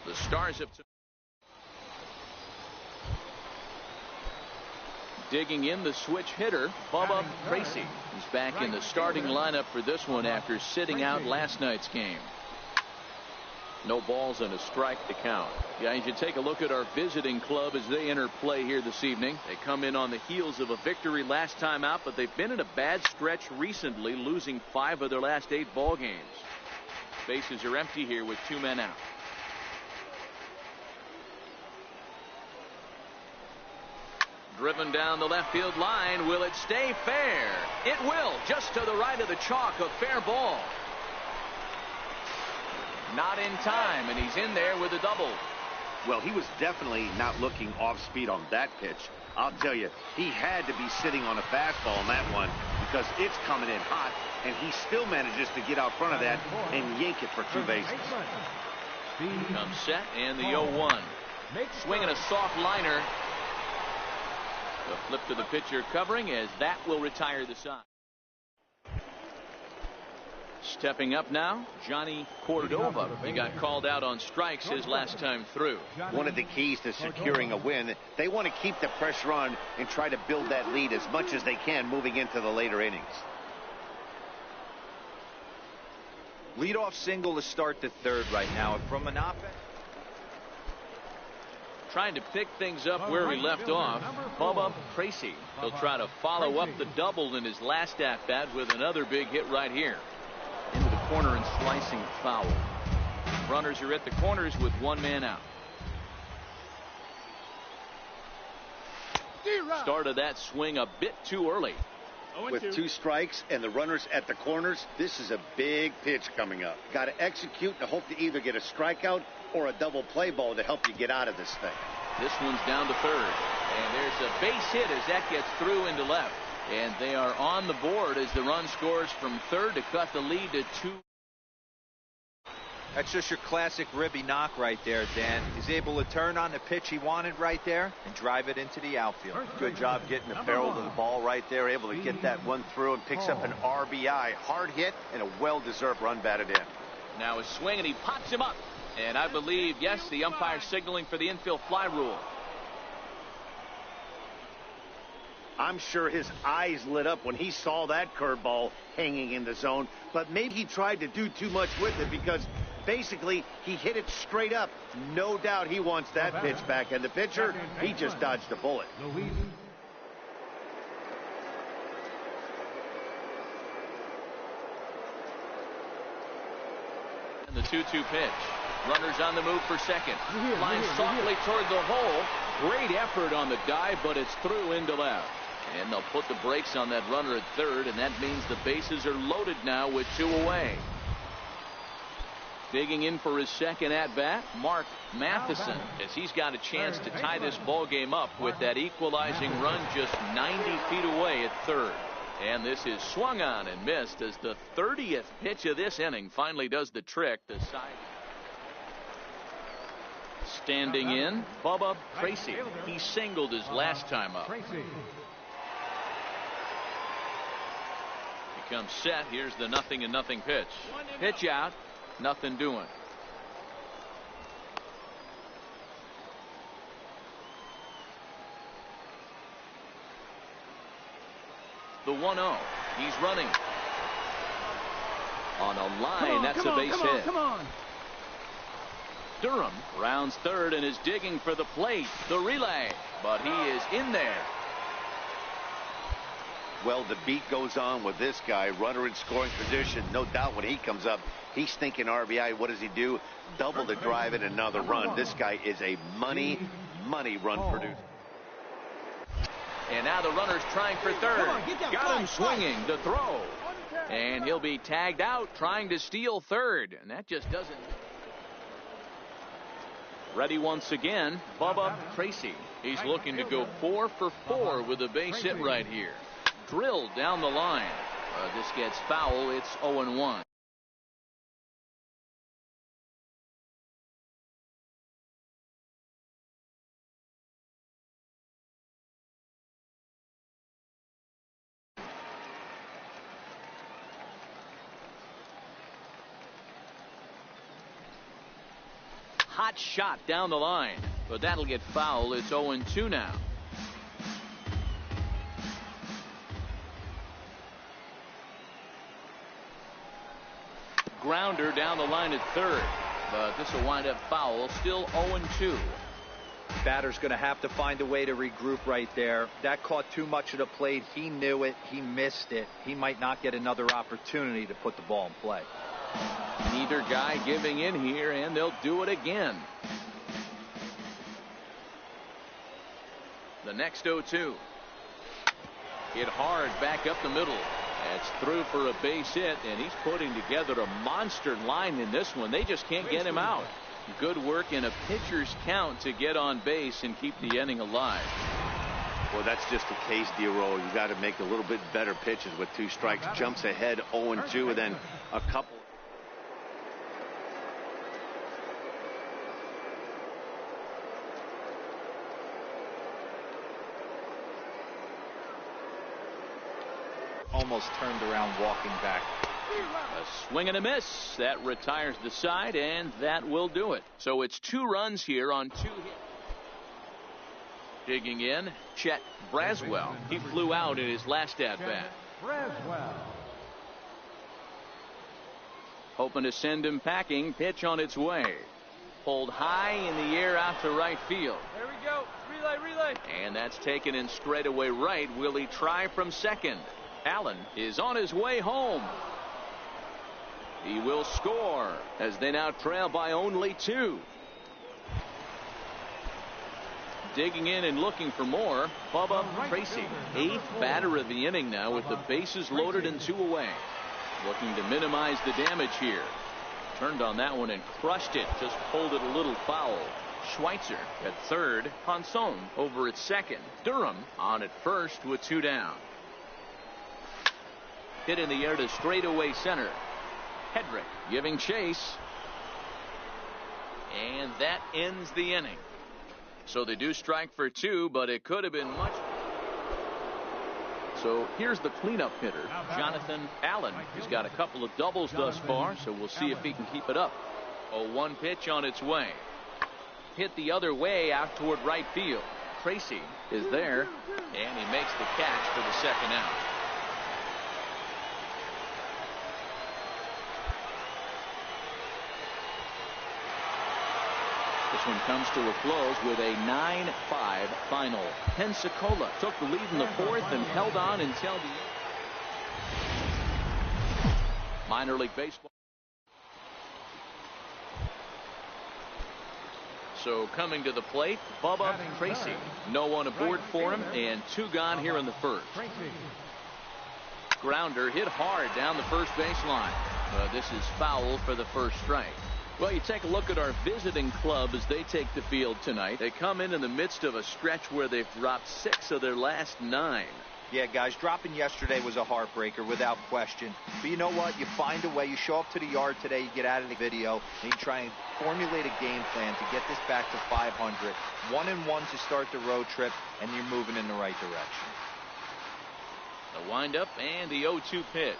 The Stars have digging in the switch hitter, Bubba Tracy. He's back in the starting lineup for this one after sitting out last night's game. No balls and a strike to count. Guys, you take a look at our visiting club as they enter play here this evening. They come in on the heels of a victory last time out, but they've been in a bad stretch recently, losing 5 of their last 8 ball games. Bases are empty here with 2 men out. Driven down the left field line. Will it stay fair? It will. Just to the right of the chalk. A fair ball. Not in time, and he's in there with a double. Well, he was definitely not looking off speed on that pitch. I'll tell you, he had to be sitting on a fastball on that one because it's coming in hot, and he still manages to get out front of that and yank it for 2 bases. Comes set, and the 0-1. Swinging a soft liner. A flip to the pitcher covering as that will retire the side. Stepping up now, Johnny Cordova. He got called out on strikes his last time through. One of the keys to securing a win, they want to keep the pressure on and try to build that lead as much as they can moving into the later innings. Leadoff single to start the third right now. From an offense. Trying to pick things up where he left off, Bubba Tracy. He'll try to follow up the double in his last at-bat with another big hit right here. Into the corner and slicing foul. Runners are at the corners with 1 man out. Started that swing a bit too early. With 2 strikes and the runners at the corners, this is a big pitch coming up. Got to execute and hope to either get a strikeout or a double play ball to help you get out of this thing. This one's down to third. And there's a base hit as that gets through into left. And they are on the board as the run scores from third to cut the lead to 2. That's just your classic ribby knock right there, Dan. He's able to turn on the pitch he wanted right there and drive it into the outfield. Good job getting the barrel to the ball right there, able to get that one through and picks up an RBI. Hard hit and a well-deserved run batted in. Now a swing and he pops him up. And I believe, yes, the umpire signaling for the infield fly rule. I'm sure his eyes lit up when he saw that curveball hanging in the zone, but maybe he tried to do too much with it because basically he hit it straight up. No doubt he wants that pitch back, and the pitcher, he just dodged a bullet. And the 2-2 pitch. Runners on the move for second. Flies softly toward the hole. Great effort on the dive, but it's through into left. And they'll put the brakes on that runner at third, and that means the bases are loaded now with 2 away. Digging in for his second at-bat, Mark Matheson, as he's got a chance to tie this ball game up with that equalizing run just 90 feet away at third. And this is swung on and missed as the 30th pitch of this inning finally does the trick. The side. Standing in, Bubba Tracy. He singled his last time up. He comes set. Here's the 0-0 pitch. Pitch out. Nothing doing. The 1-0. He's running. On a line, that's a base hit. Come on. Durham rounds third and is digging for the plate. The relay, but he is in there. Well, the beat goes on with this guy. Runner in scoring position. No doubt when he comes up, he's thinking RBI. What does he do? Double the drive and another run. This guy is a money run producer. And now the runner's trying for third. Got him swinging. The throw. And he'll be tagged out trying to steal third. And that just doesn't. Ready once again, Bubba Tracy. He's looking to go 4 for 4 with a base hit right here. Drilled down the line. This gets foul. It's 0-1. Hot shot down the line, but that'll get foul. It's 0-2 now. Grounder down the line at third, but this will wind up foul. Still 0-2. Batter's going to have to find a way to regroup right there. That caught too much of the plate. He knew it. He missed it. He might not get another opportunity to put the ball in play. Neither guy giving in here, and they'll do it again. The next 0-2. Hit hard back up the middle. That's through for a base hit, and he's putting together a monster line in this one. They just can't get him out. Good work in a pitcher's count to get on base and keep the inning alive. Well, that's just a case, D-Roll. You got to make a little bit better pitches with 2 strikes. Jumps ahead 0-2, and then a couple. Almost turned around walking back. A swing and a miss. That retires the side, and that will do it. So it's 2 runs here on 2 hits. Digging in, Chet Braswell. He flew out in his last at-bat. Hoping to send him packing. Pitch on its way. Pulled high in the air out to right field. There we go. Relay. And that's taken in straightaway right. Will he try from second? Allen is on his way home. He will score as they now trail by only 2. Digging in and looking for more, Bubba Tracy. 8th batter of the inning now with the bases loaded and 2 away. Looking to minimize the damage here. Turned on that one and crushed it. Just pulled it a little foul. Schweitzer at third. Ponson over at second. Durham on at first with 2 down. Hit in the air to straightaway center. Hedrick giving chase. And that ends the inning. So they do strike for 2, but it could have been much. So here's the cleanup hitter, Jonathan Allen. He's got a couple of doubles thus far, so we'll see if he can keep it up. 0-1 pitch on its way. Hit the other way out toward right field. Tracy is there, and he makes the catch for the second out. This one comes to a close with a 9-5 final. Pensacola took the lead in the 4th and held on until the minor league baseball. So coming to the plate, Bubba Tracy. No one aboard for him, and 2 gone here in the 1st. Grounder hit hard down the first baseline. This is foul for the first strike. Well, you take a look at our visiting club as they take the field tonight. They come in the midst of a stretch where they've dropped 6 of their last 9. Yeah, guys, dropping yesterday was a heartbreaker without question. But you know what? You find a way. You show up to the yard today, you get out of the video, and you try and formulate a game plan to get this back to 500. 1-1 to start the road trip, and you're moving in the right direction. The windup and the 0-2 pitch.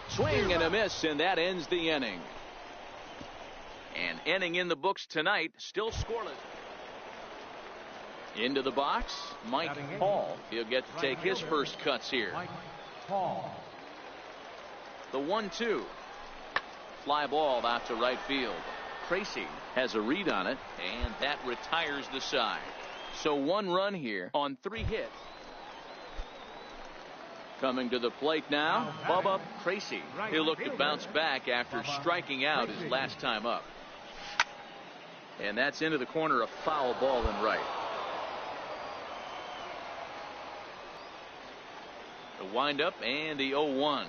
Swing and a miss, and that ends the inning. An inning in the books tonight, still scoreless. Into the box, Mike Hall. He'll get to take his first cuts here. The 1-2. Fly ball out to right field. Tracy has a read on it, and that retires the side. So 1 run here on 3 hits. Coming to the plate now, Bubba Tracy. He'll look to bounce back after striking out his last time up. And that's into the corner, a foul ball in right. The windup and the 0-1.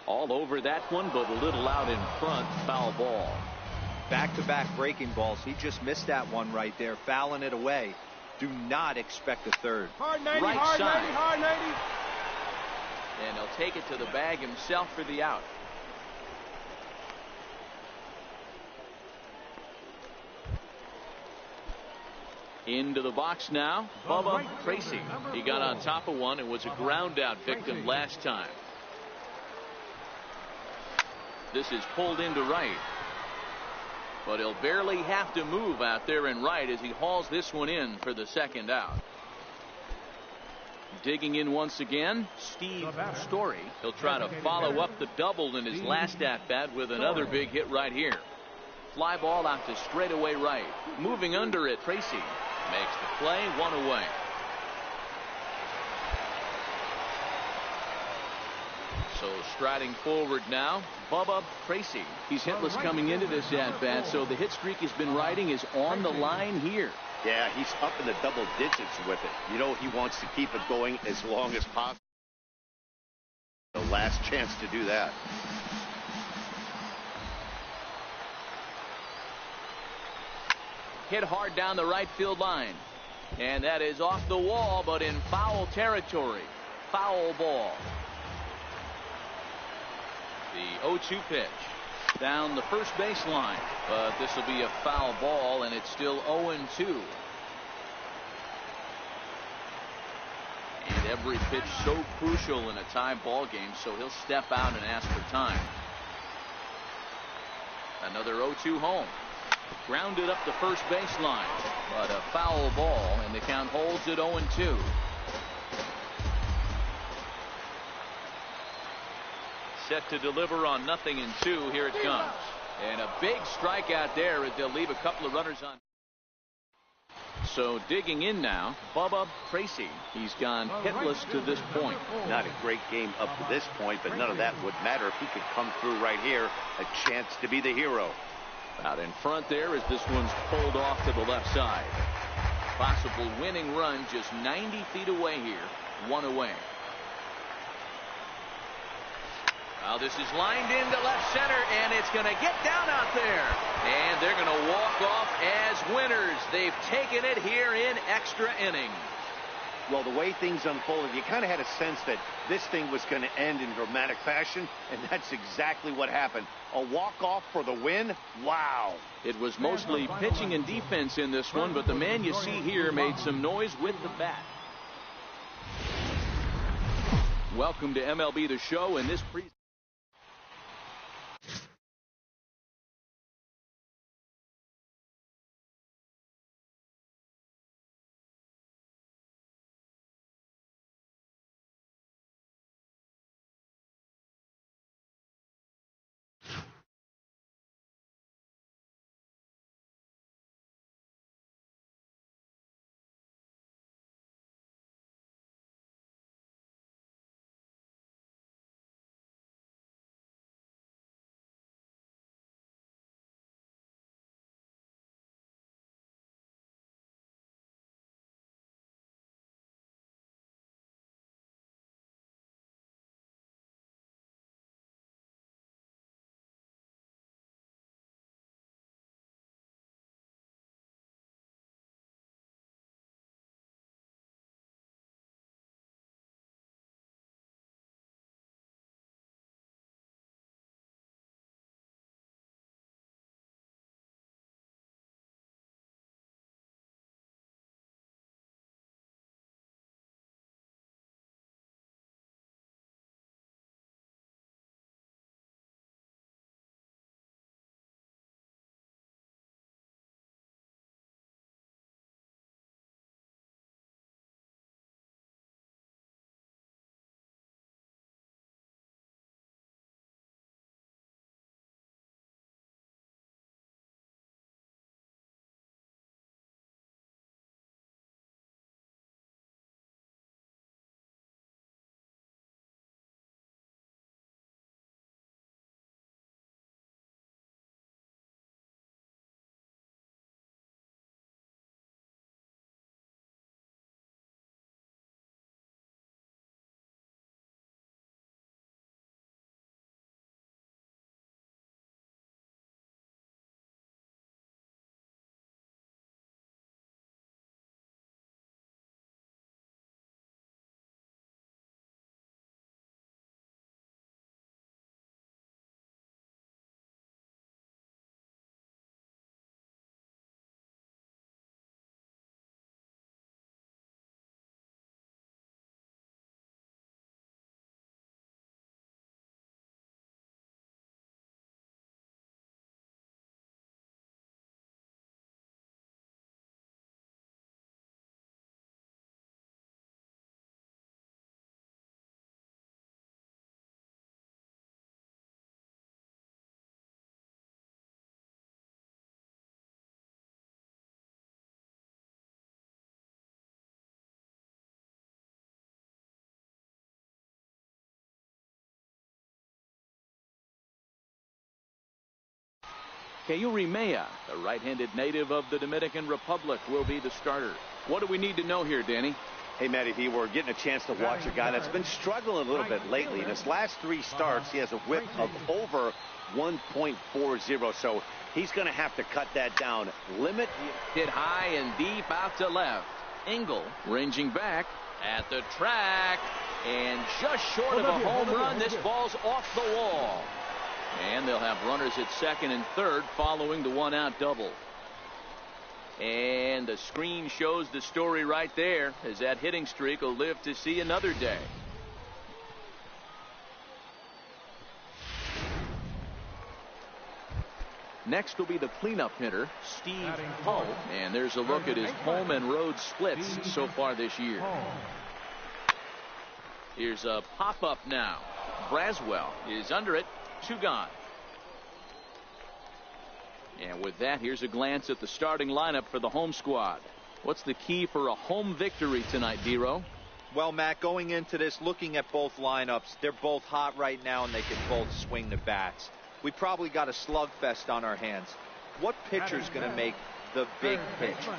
All over that one, but a little out in front. Foul ball. Back-to-back breaking balls. He just missed that one right there, fouling it away. Do not expect a third. Hard 90, Right hard side. 90, hard 90. And he'll take it to the bag himself for the out. Into the box now, Bubba Tracy. He got on top of one and was a ground out victim last time. This is pulled into right. But he'll barely have to move out there in right as he hauls this one in for the second out. Digging in once again, Steve Story. He'll try to follow up the double in his last at-bat with another big hit right here. Fly ball out to straightaway right. Moving under it, Tracy makes the play, 1 away. So striding forward now, Bubba Tracy. He's hitless coming into this at-bat, so the hit streak he's been riding is on the line here. Yeah, he's up in the double digits with it. You know, he wants to keep it going as long as possible. The last chance to do that. Hit hard down the right field line. And that is off the wall, but in foul territory. Foul ball. The 0-2 pitch. Down the first baseline. But this will be a foul ball, and it's still 0-2. And every pitch so crucial in a tie ball game, so he'll step out and ask for time. Another 0-2 home. Grounded up the first baseline, but a foul ball, and the count holds at 0-2. Set to deliver on 0-2. Here it comes. And a big strikeout there as they'll leave a couple of runners on. So digging in now, Bubba Tracy. He's gone hitless to this point. Not a great game up to this point, but none of that would matter if he could come through right here. A chance to be the hero. Out in front there as this one's pulled off to the left side. Possible winning run just 90 feet away here. 1 away. Well, this is lined into left center, and it's going to get down out there. And they're going to walk off as winners. They've taken it here in extra innings. Well, the way things unfolded, you kind of had a sense that this thing was going to end in dramatic fashion, and that's exactly what happened. A walk-off for the win? Wow. It was mostly pitching and defense in this one, but the man you see here made some noise with the bat. Welcome to MLB The Show, and this Mejia, the right-handed native of the Dominican Republic, will be the starter. What do we need to know here, Danny? Hey, Matty V, we're getting a chance to watch a guy that's been struggling a little bit lately. In his last 3 starts, he has a whip of over 1.40, so he's going to have to cut that down. Limit. Hit high and deep out to left. Engel ranging back at the track, and just short of a home run. This ball's off the wall. And they'll have runners at second and third following the 1-out double. And the screen shows the story right there, as that hitting streak will live to see another day. Next will be the cleanup hitter, Steve Hull. And there's a look at his home and road splits so far this year. Here's a pop-up now. Braswell is under it. 2 gone. And with that, here's a glance at the starting lineup for the home squad. What's the key for a home victory tonight, Dero? Well, Matt, going into this, looking at both lineups, they're both hot right now and they can both swing the bats. We probably got a slugfest on our hands. What pitcher's going to make the big pitch?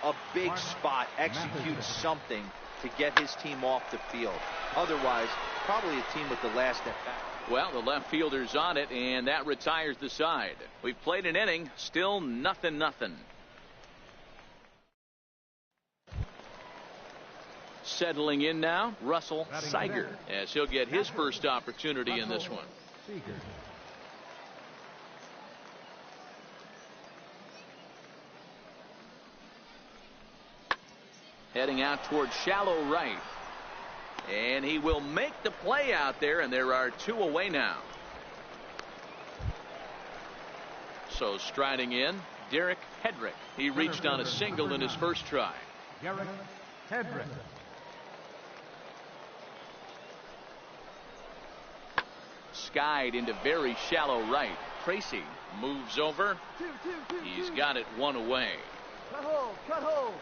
A big spot, execute something to get his team off the field. Otherwise, probably a team with the last at bat. Well, the left fielder's on it, and that retires the side. We've played an inning, still nothing. Settling in now, Russell Siger, as he'll get his first opportunity in this one. Heading out towards shallow right. And he will make the play out there, and there are 2 away now. So striding in, Derek Hedrick. He reached on a single in his first try. Derek Hedrick. Skied into very shallow right. Tracy moves over. He's got it 1 away. Cut hole.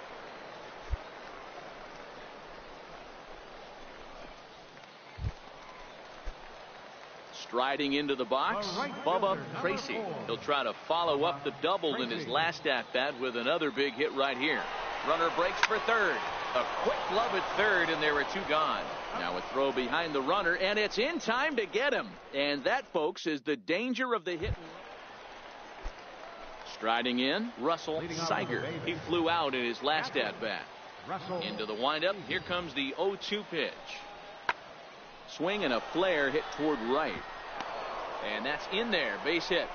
Striding into the box, Bubba Tracy. He'll try to follow up the double in his last at-bat with another big hit right here. Runner breaks for third. A quick glove at third, and there are 2 gone. Now a throw behind the runner, and it's in time to get him. And that, folks, is the danger of the hit. Striding in, Russell Siger. He flew out in his last at-bat. Into the windup, here comes the 0-2 pitch. Swing and a flare hit toward right. And that's in there, base hit.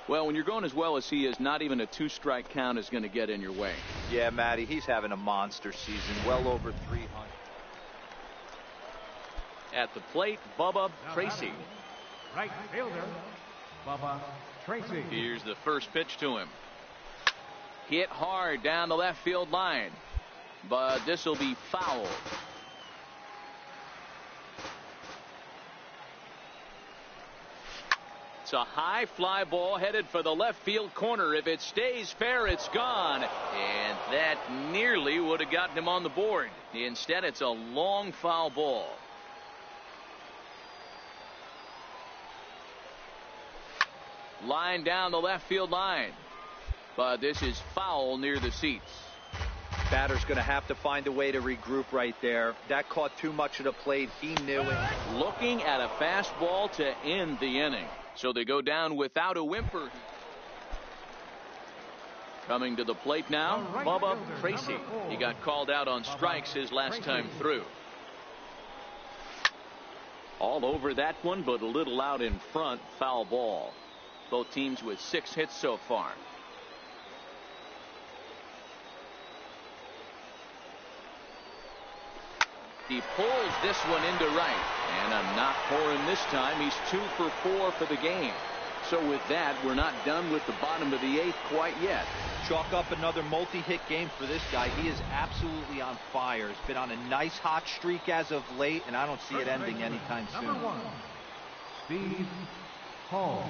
Well, when you're going as well as he is, not even a 2-strike count is going to get in your way. Yeah, Matty, he's having a monster season, well over 300. At the plate, Bubba Tracy. Right fielder, Bubba Tracy. Here's the first pitch to him. Hit hard down the left field line. But this will be fouled. It's a high fly ball headed for the left field corner. If it stays fair, it's gone. And that nearly would have gotten him on the board. Instead, it's a long foul ball. Line down the left field line. But this is foul near the seats. Batter's going to have to find a way to regroup right there. That caught too much of the plate. He knew it. Looking at a fastball to end the inning. So they go down without a whimper. Coming to the plate now, Bubba Tracy. He got called out on strikes his last time through. All over that one, but a little out in front. Foul ball. Both teams with 6 hits so far. He pulls this one into right, and a knock for him this time. He's 2 for 4 for the game. So with that, we're not done with the bottom of the 8th quite yet. Chalk up another multi-hit game for this guy. He is absolutely on fire. He's been on a nice hot streak as of late, and I don't see it ending anytime soon. Number 1, Steve Hall.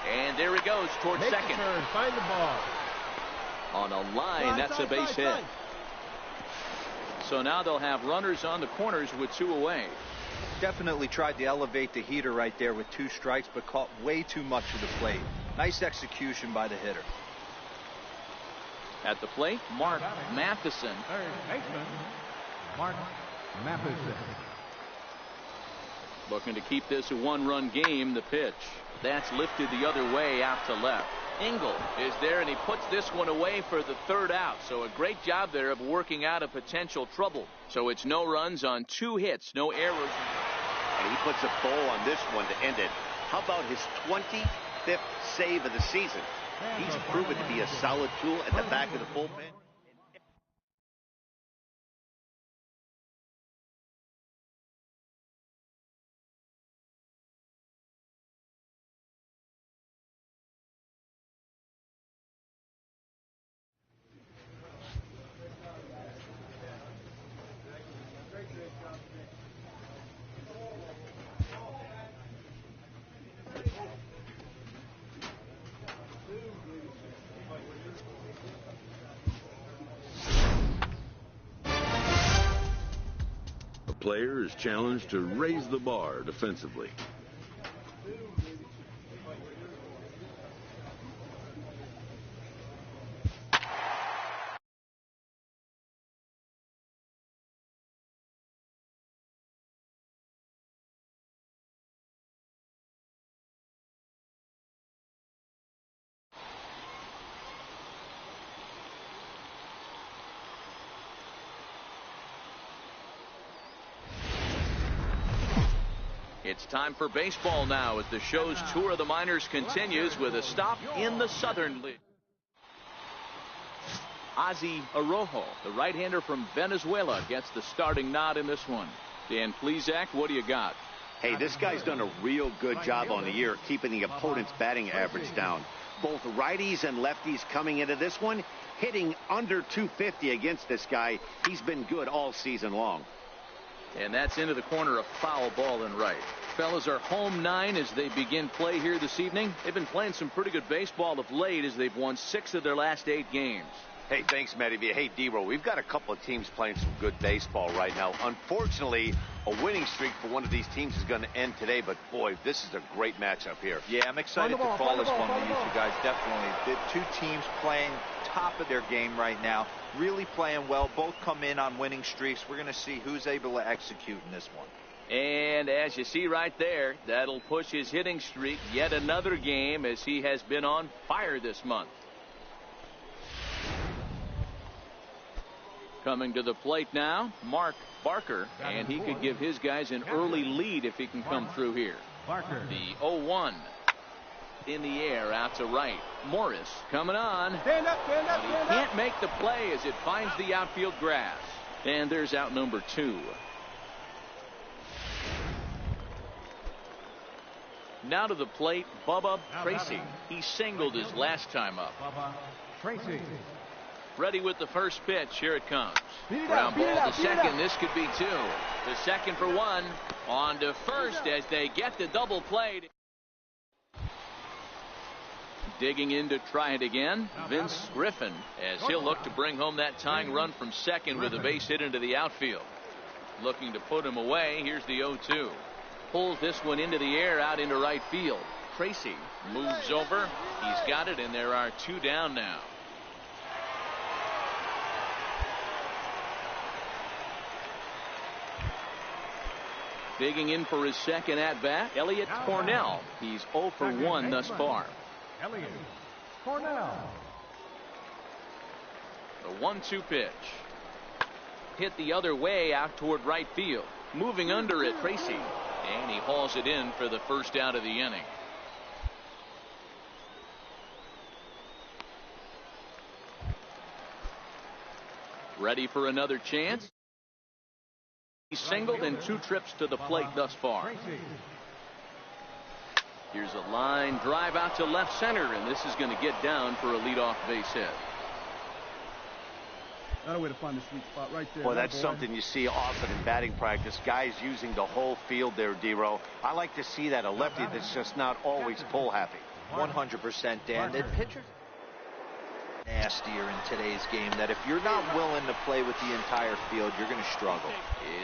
And there he goes towards second. Find the ball. On a line, that's a base hit. So now they'll have runners on the corners with 2 away. Definitely tried to elevate the heater right there with 2 strikes, but caught way too much of the plate. Nice execution by the hitter. At the plate, Mark Matheson. Third baseman, Mark Matheson. Looking to keep this a 1-run game. The pitch. That's lifted the other way out to left. Engel is there, and he puts this one away for the 3rd out. So a great job there of working out a potential trouble. So it's no runs on 2 hits, no errors. And he puts a bow on this one to end it. How about his 25th save of the season? He's proven to be a solid tool at the back of the bullpen. A player is challenged to raise the bar defensively. It's time for baseball now as the show's tour of the minors continues with a stop in the Southern League. Ozzy Arrojo, the right-hander from Venezuela, gets the starting nod in this one. Dan Plesac, what do you got? Hey, this guy's done a real good job on the year keeping the opponent's batting average down. Both righties and lefties coming into this one, hitting under 250 against this guy. He's been good all season long. And that's into the corner, a foul ball and right. Fellas are home 9 as they begin play here this evening. They've been playing some pretty good baseball of late as they've won 6 of their last 8 games. Hey, thanks, Matty. Hey, D-Row, we've got a couple of teams playing some good baseball right now. Unfortunately, a winning streak for one of these teams is going to end today, but boy, this is a great matchup here. Yeah, I'm excited to call this one with you two guys, definitely. The 2 teams playing top of their game right now, really playing well. Both come in on winning streaks. We're going to see who's able to execute in this one. And as you see right there, that'll push his hitting streak yet another game as he has been on fire this month. Coming to the plate now, Mark Barker, and he could give his guys an early lead if he can come through here. The 0-1 in the air out to right. Morris coming on. Stand up, But he can't make the play as it finds the outfield grass. And there's out number 2. Now to the plate, Bubba Tracy. He singled his last time up. Bubba Tracy. Ready with the first pitch. Here it comes. Ground ball to second. This could be 2. The second for 1. On to first as they get the double play. Digging in to try it again, Vince Griffin, as he'll look to bring home that tying run from second with a base hit into the outfield. Looking to put him away. Here's the 0-2. Pulls this one into the air out into right field. Tracy moves over. He's got it, and there are 2 down now. Digging in for his second at-bat, Elliott Cornell. He's 0 for 1 thus far. Elliott Cornell. The 1-2 pitch. Hit the other way out toward right field. Moving under it, Tracy. And he hauls it in for the first out of the inning. Ready for another chance? He's singled in 2 trips to the plate thus far. Here's a line drive out to left center, and this is going to get down for a leadoff base hit. Not a way to find the sweet spot right there. Well, that's something you see often in batting practice. Guys using the whole field there, D-Row. I like to see that. A lefty that's just not always pull happy. 100%, Dan. The pitchers. nastier in today's game that if you're not willing to play with the entire field, you're going to struggle.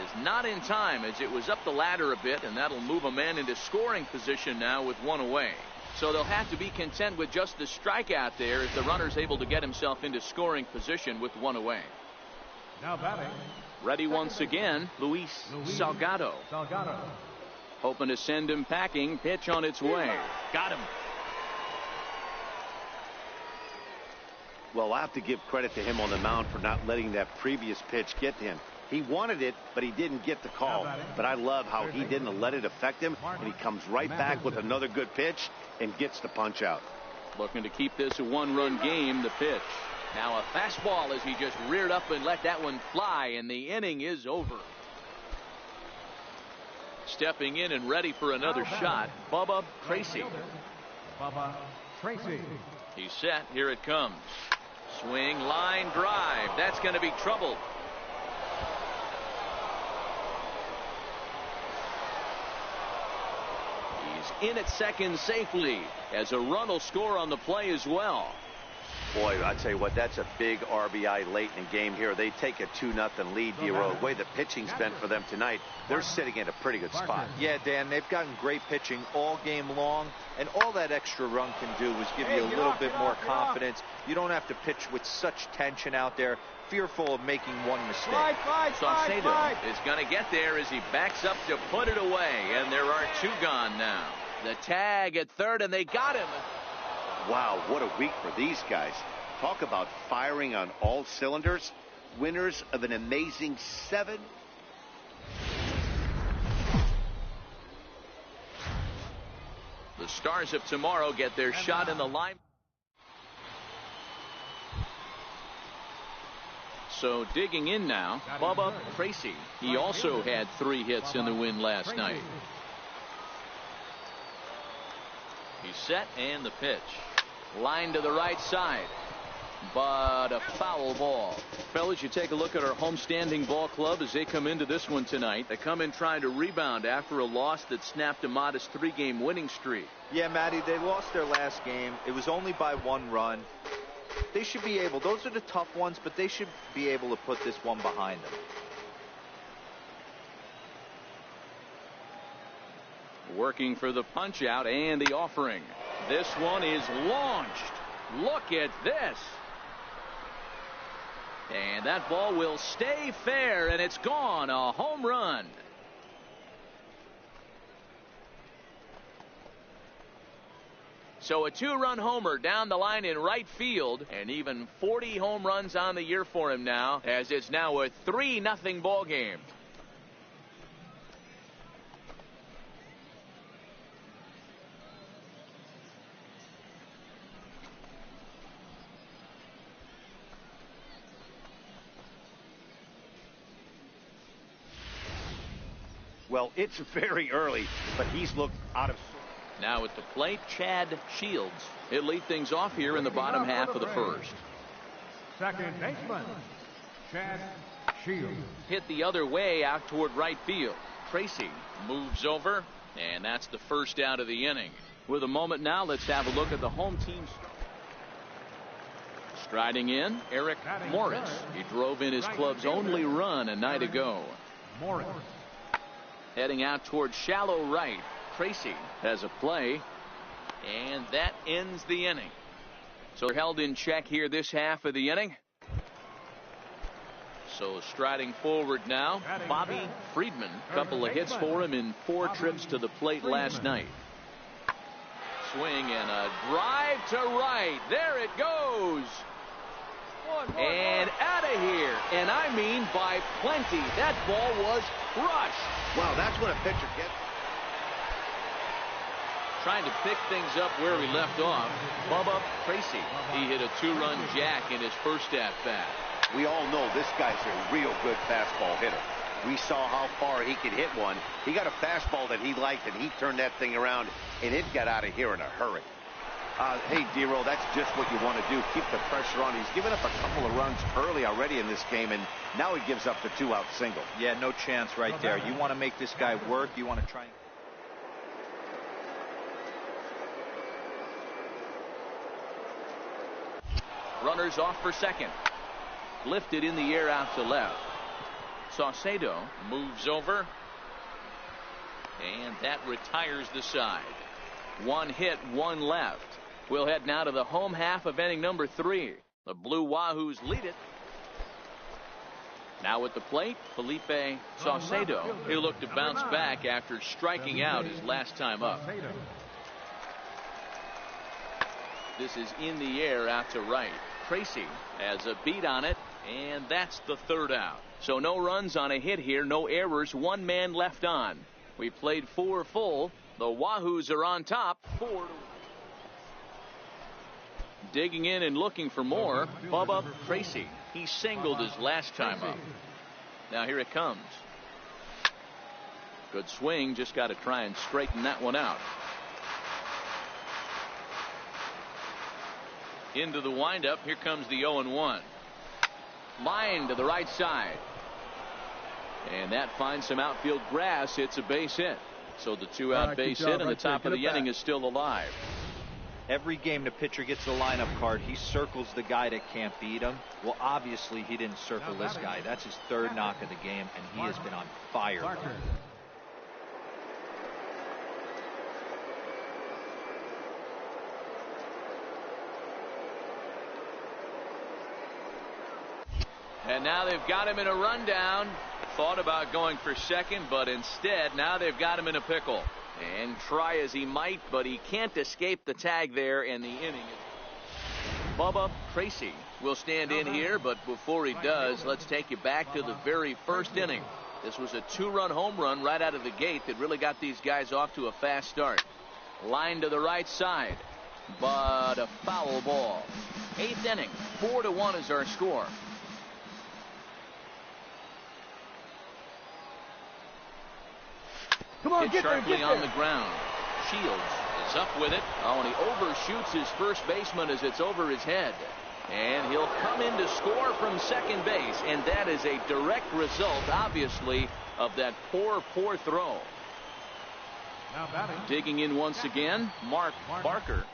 Is not in time as it was up the ladder a bit, and that'll move a man into scoring position now with one away. So they'll have to be content with just the strikeout there as the runner's able to get himself into scoring position with one away. Now batting. Ready once again, Luis Salgado. Hoping to send him packing. Pitch on its way. Got him. Well, I have to give credit to him on the mound for not letting that previous pitch get to him. He wanted it, but he didn't get the call. But I love how he didn't let it affect him, and he comes right back with another good pitch and gets the punch out. Looking to keep this a one-run game. The pitch. Now a fastball as he just reared up and let that one fly, and the inning is over. Stepping in and ready for another shot, Bubba Tracy. He's set. Here it comes. Swing, line, drive. That's going to be trouble. He's in at second safely as a run will score on the play as well. Boy, I tell you what, that's a big RBI late in the game here. They take a 2-0 lead, Dero. The way the pitching's been for them tonight, they're sitting in a pretty good spot. Yeah, Dan, they've gotten great pitching all game long, and all that extra run can do is give you a little bit more confidence. You don't have to pitch with such tension out there, fearful of making one mistake. Saucedo is going to get there as he backs up to put it away, and there are two gone now. The tag at third, and they got him. Wow, what a week for these guys. Talk about firing on all cylinders. Winners of an amazing 7. The Stars of tomorrow get their shot in the line. So digging in now, Bubba Tracy. He also had 3 hits in the win last night. He's set, and the pitch. Line to the right side, but a foul ball. Fellas, you take a look at our homestanding ball club as they come into this one tonight. They come in trying to rebound after a loss that snapped a modest 3-game winning streak. Yeah, Matty, they lost their last game. It was only by 1 run. They should be able, those are the tough ones, but they should be able to put this one behind them. Working for the punch out and the offering. This one is launched. Look at this. And that ball will stay fair, and it's gone. A home run. So a 2-run homer down the line in right field, and even 40 home runs on the year for him now, as it's now a 3-0 ball game. Well, it's very early, but he's looked out of... Now at the plate, Chad Shields. He'll lead things off here in the bottom half of the first. Second baseman, Chad Shields. Hit the other way out toward right field. Tracy moves over, and that's the first out of the inning. With a moment now, let's have a look at the home team's. Striding in, Eric Morris. He drove in his club's only run a night ago. Morris. Heading out toward shallow right. Tracy has a play, and that ends the inning. So held in check here this half of the inning. So striding forward now, Bobby Friedman. Couple of hits for him in 4 trips to the plate last night. Swing and a drive to right. There it goes. And out of here. And I mean by plenty. That ball was crushed. Wow, that's what a pitcher gets. Trying to pick things up where we left off. Bubba Tracy. He hit a 2-run jack in his first at-bat. We all know this guy's a real good fastball hitter. We saw how far he could hit one. He got a fastball that he liked, and he turned that thing around, and it got out of here in a hurry. Hey, Dero, that's just what you want to do. Keep the pressure on. He's given up a couple of runs early already in this game, and now he gives up the 2-out single. Yeah, no chance right there. You want to make this guy work. You want to try and... Runners off for second. Lifted in the air out to left. Saucedo moves over. And that retires the side. One hit, one left. We'll head now to the home half of inning number 3. The Blue Wahoos lead it. Now at the plate, Felipe Saucedo. He'll look to bounce back after striking out his last time up. This is in the air out to right. Tracy has a beat on it, and that's the third out. So no runs on a hit here, no errors, one man left on. We played 4 full. The Wahoos are on top, 4-1. Digging in and looking for more, Bubba Tracy. He singled his last time up. Now here it comes. Good swing, just got to try and straighten that one out. Into the windup, here comes the 0-1. Line to the right side. And that finds some outfield grass. It's a base hit. So the 2-out base hit, and the top of the inning is still alive. Every game the pitcher gets the lineup card, he circles the guy that can't beat him. Well, obviously he didn't circle this guy. That's his 3rd knock of the game, and he has been on fire. And now they've got him in a rundown. Thought about going for second, but instead now they've got him in a pickle. And try as he might, but he can't escape the tag there, and the inning is... Bubba Tracy will stand in here, but before he does, let's take you back to the very first inning. This was a 2-run home run right out of the gate that really got these guys off to a fast start. Line to the right side, but a foul ball. 8th inning, 4-1 is our score. Come on, Hit get there, sharply get on there. the ground. Shields is up with it. Oh, and he overshoots his first baseman as it's over his head. And he'll come in to score from second base. And that is a direct result, obviously, of that poor throw. Now batting. Digging in once again, Mark Barker.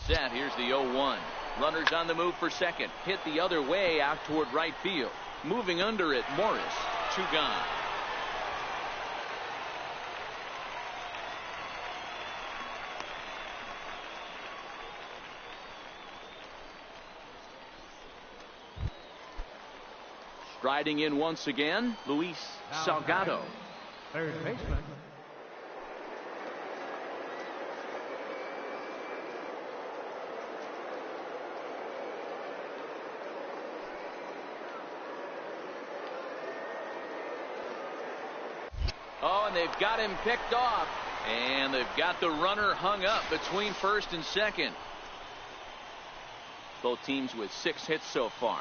Set. Here's the 0-1. Runners on the move for second. Hit the other way out toward right field. Moving under it, Morris. 2 gone. Striding in once again, Luis Salgado. Third baseman. Oh, and they've got him picked off. And they've got the runner hung up between first and second. Both teams with 6 hits so far.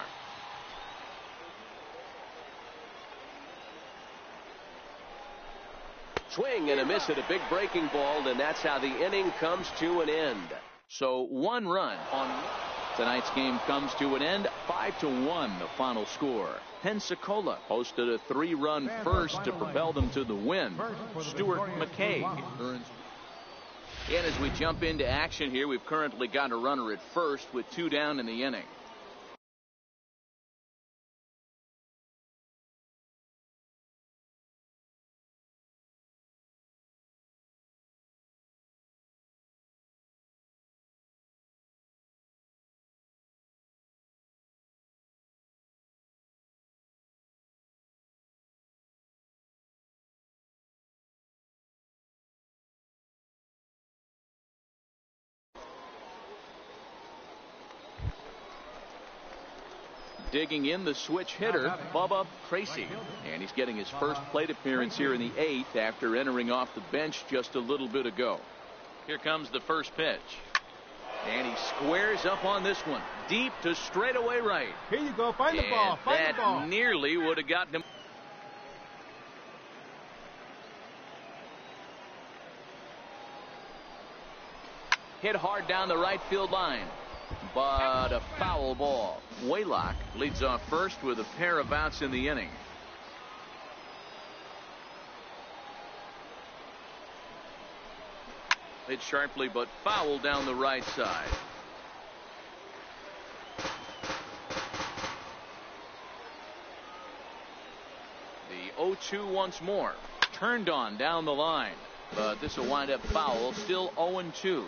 Swing and a miss at a big breaking ball, and that's how the inning comes to an end. So 1 run on tonight's game comes to an end. 5-1 the final score. Pensacola posted a 3-run first to propel them to the win. Stuart McKay earns. And as we jump into action here, we've currently got a runner at first with 2 down in the inning. Digging in, the switch hitter, Bubba Tracy. And he's getting his first plate appearance here in the 8th after entering off the bench just a little bit ago. Here comes the first pitch. And he squares up on this one. Deep to straightaway right. Here you go. Find the ball. Find the ball. That nearly would have gotten him. Hit hard down the right field line. But a foul ball. Waylock leads off first with a pair of outs in the inning. Hit sharply but foul down the right side. The 0-2 once more. Turned on down the line. But this will wind up foul. Still 0-2.